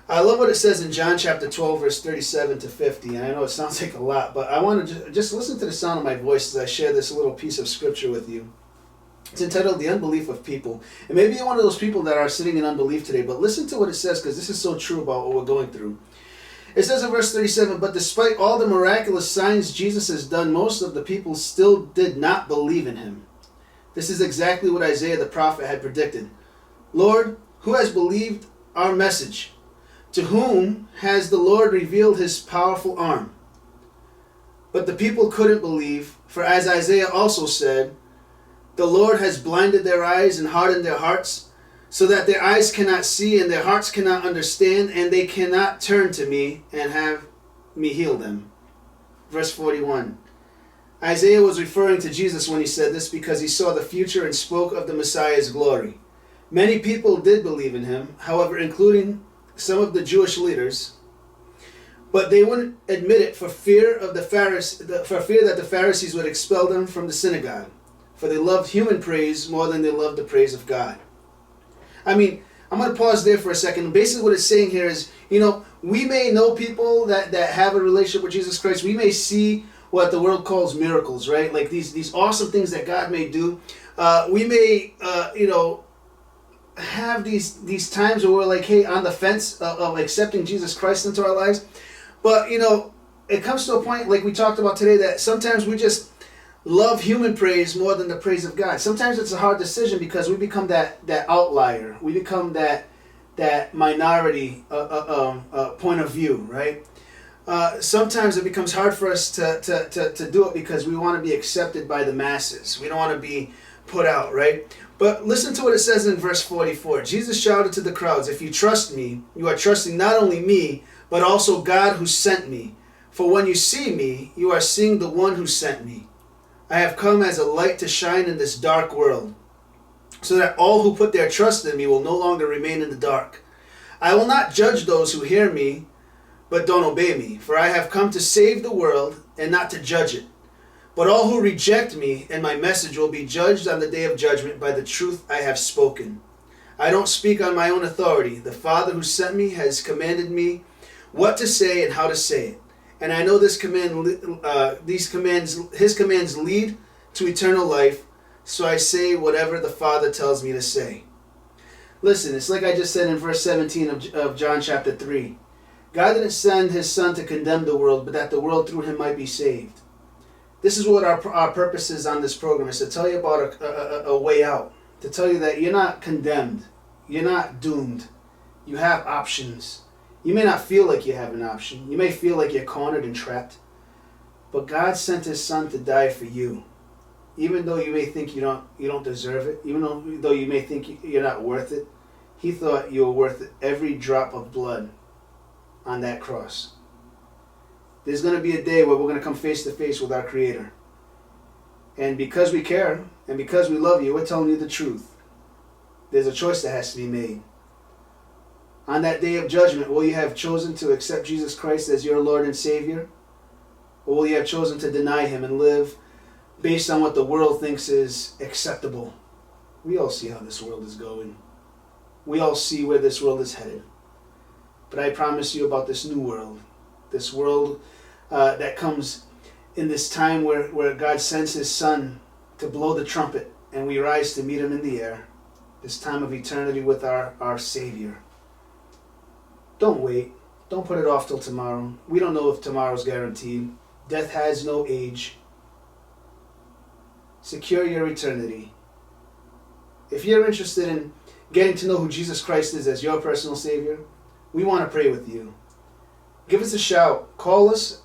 I love what it says in John chapter 12, verse 37 to 50, and I know it sounds like a lot, but I want to just listen to the sound of my voice as I share this little piece of scripture with you. It's entitled The Unbelief of People. And maybe you're one of those people that are sitting in unbelief today, but listen to what it says, because this is so true about what we're going through. It says in verse 37, but despite all the miraculous signs Jesus has done, most of the people still did not believe in him. This is exactly what Isaiah the prophet had predicted. Lord, who has believed our message? To whom has the Lord revealed his powerful arm? But the people couldn't believe, for as Isaiah also said, the Lord has blinded their eyes and hardened their hearts, so that their eyes cannot see and their hearts cannot understand, and they cannot turn to me and have me heal them. Verse 41. Isaiah was referring to Jesus when he said this because he saw the future and spoke of the Messiah's glory. Many people did believe in him, however, including some of the Jewish leaders, but they wouldn't admit it for fear that the Pharisees would expel them from the synagogue. For they loved human praise more than they loved the praise of God. I mean, I'm going to pause there for a second. Basically what it's saying here is, we may know people that have a relationship with Jesus Christ. We may see what the world calls miracles, right? Like these awesome things that God may do. We may, have these times where we're like, hey, on the fence of accepting Jesus Christ into our lives. But, it comes to a point, like we talked about today, that sometimes we just love human praise more than the praise of God. Sometimes it's a hard decision because we become that outlier. We become that minority point of view, right? Sometimes it becomes hard for us to do it because we want to be accepted by the masses. We don't want to be put out, right? But listen to what it says in verse 44. Jesus shouted to the crowds, if you trust me, you are trusting not only me, but also God who sent me. For when you see me, you are seeing the one who sent me. I have come as a light to shine in this dark world, so that all who put their trust in me will no longer remain in the dark. I will not judge those who hear me but don't obey me, for I have come to save the world and not to judge it. But all who reject me and my message will be judged on the day of judgment by the truth I have spoken. I don't speak on my own authority. The Father who sent me has commanded me what to say and how to say it. And I know his commands lead to eternal life, so I say whatever the Father tells me to say. Listen, it's like I just said in verse 17 of John chapter 3. God didn't send his Son to condemn the world, but that the world through him might be saved. This is what our purpose is on this program, is to tell you about a way out. To tell you that you're not condemned. You're not doomed. You have options. You may not feel like you have an option. You may feel like you're cornered and trapped. But God sent his Son to die for you. Even though you may think you don't deserve it, even though you may think you're not worth it, he thought you were worth every drop of blood on that cross. There's going to be a day where we're going to come face to face with our Creator. And because we care, and because we love you, we're telling you the truth. There's a choice that has to be made. On that day of judgment, will you have chosen to accept Jesus Christ as your Lord and Savior? Or will you have chosen to deny him and live based on what the world thinks is acceptable? We all see how this world is going. We all see where this world is headed. But I promise you about this new world. This world that comes in this time where God sends his Son to blow the trumpet and we rise to meet him in the air. This time of eternity with our Savior. Don't wait. Don't put it off till tomorrow. We don't know if tomorrow's guaranteed. Death has no age. Secure your eternity. If you're interested in getting to know who Jesus Christ is as your personal Savior, we want to pray with you. Give us a shout. Call us,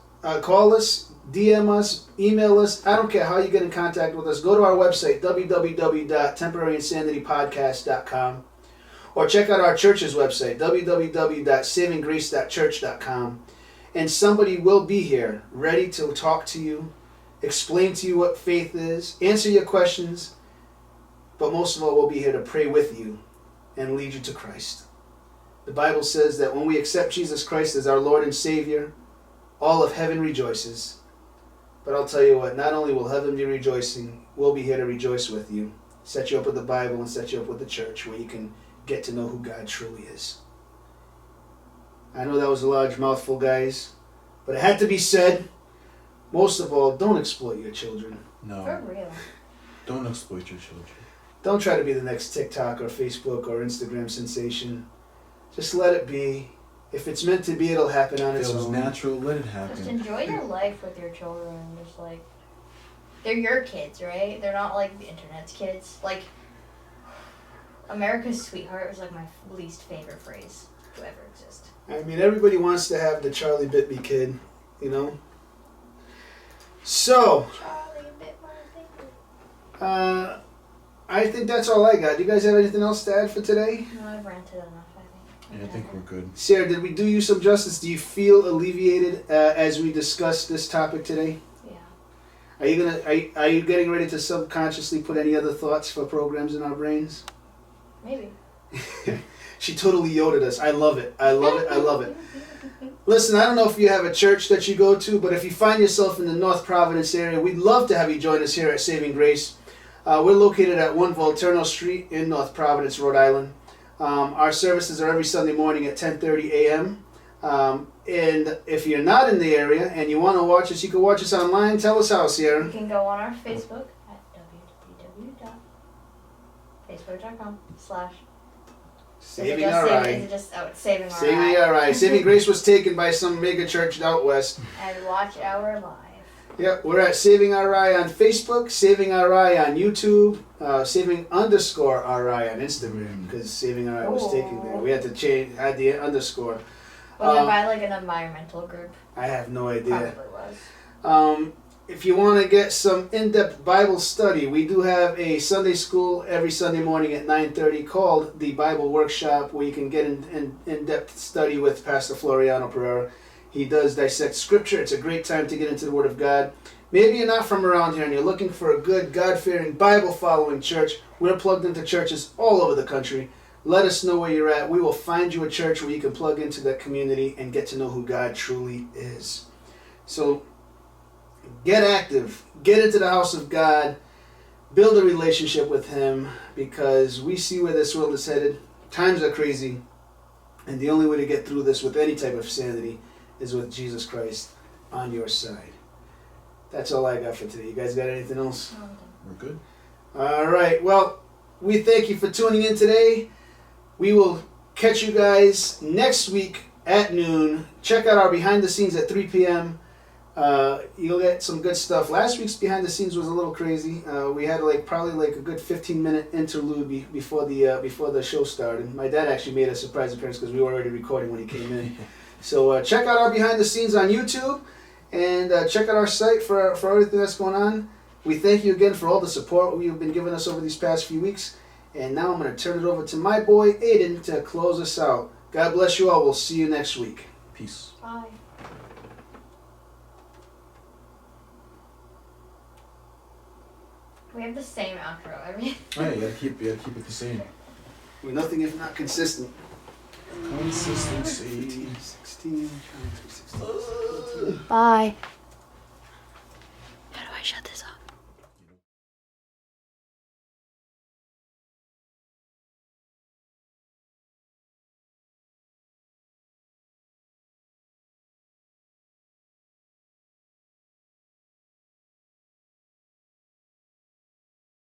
DM us, email us. I don't care how you get in contact with us. Go to our website, www.temporaryinsanitypodcast.com, or check out our church's website, www.savinggrace.church.com, and somebody will be here ready to talk to you, explain to you what faith is, answer your questions, but most of all, we'll be here to pray with you and lead you to Christ. The Bible says that when we accept Jesus Christ as our Lord and Savior, all of heaven rejoices. But I'll tell you what, not only will heaven be rejoicing, we'll be here to rejoice with you. Set you up with the Bible and set you up with the church where you can get to know who God truly is. I know that was a large mouthful, guys, but it had to be said. Most of all, don't exploit your children. No. For real. Don't exploit your children. Don't try to be the next TikTok or Facebook or Instagram sensation. Just let it be. If it's meant to be, it'll happen on its If it was own. natural, let it happen. Just enjoy your life with your children. Just like, they're your kids, right? They're not like the internet's kids. Like, America's sweetheart is like my least favorite phrase to ever exist. I mean, everybody wants to have the Charlie bit me kid, you know? So, Charlie bit my finger. I think that's all I got. Do you guys have anything else to add for today? No, I've ranted enough, I think. Yeah, I think we're good. Sarah, did we do you some justice? Do you feel alleviated as we discuss this topic today? Yeah. Are you getting ready to subconsciously put any other thoughts for programs in our brains? Maybe. She totally yoded us. I love it. I love it. I love it. Listen, I don't know if you have a church that you go to, but if you find yourself in the North Providence area, we'd love to have you join us here at Saving Grace. We're located at 1 Volturno Street in North Providence, Rhode Island. Our services are every Sunday morning at 10:30 a.m. And if you're not in the area and you want to watch us, you can watch us online. Tell us how, Sierra. You can go on our Facebook at www.facebook.com/ Saving RI. it's Saving RI. Saving RI. Saving Grace was taken by some mega church out west. And watch our live. Yep, we're at Saving RI on Facebook, Saving RI on YouTube, Saving _RI on Instagram, because Saving RI was taken there. We had to add the underscore. Was it by like an environmental group? I have no idea. Probably was. If you want to get some in-depth Bible study, we do have a Sunday school every Sunday morning at 9:30 called the Bible Workshop, where you can get in-depth study with Pastor Floriano Pereira. He does dissect scripture. It's a great time to get into the Word of God. Maybe you're not from around here and you're looking for a good, God-fearing, Bible-following church. We're plugged into churches all over the country. Let us know where you're at. We will find you a church where you can plug into that community and get to know who God truly is. So get active. Get into the house of God. Build a relationship with Him, because we see where this world is headed. Times are crazy. And the only way to get through this with any type of sanity is with Jesus Christ on your side. That's all I got for today. You guys got anything else? We're good. All right. Well, we thank you for tuning in today. We will catch you guys next week at noon. Check out our behind the scenes at 3 p.m. You'll get some good stuff. Last week's behind the scenes was a little crazy. We had probably a good 15-minute interlude before the show started. My dad actually made a surprise appearance because we were already recording when he came in. So check out our behind the scenes on YouTube, and check out our site for everything that's going on. We thank you again for all the support you've been giving us over these past few weeks. And now I'm going to turn it over to my boy Aiden to close us out. God bless you all. We'll see you next week. Peace. Bye. We have the same outro. I mean. Hey, you gotta keep it the same. We're nothing if not consistent. Consistency. 15, 16, 16. Bye. How do I shut this off?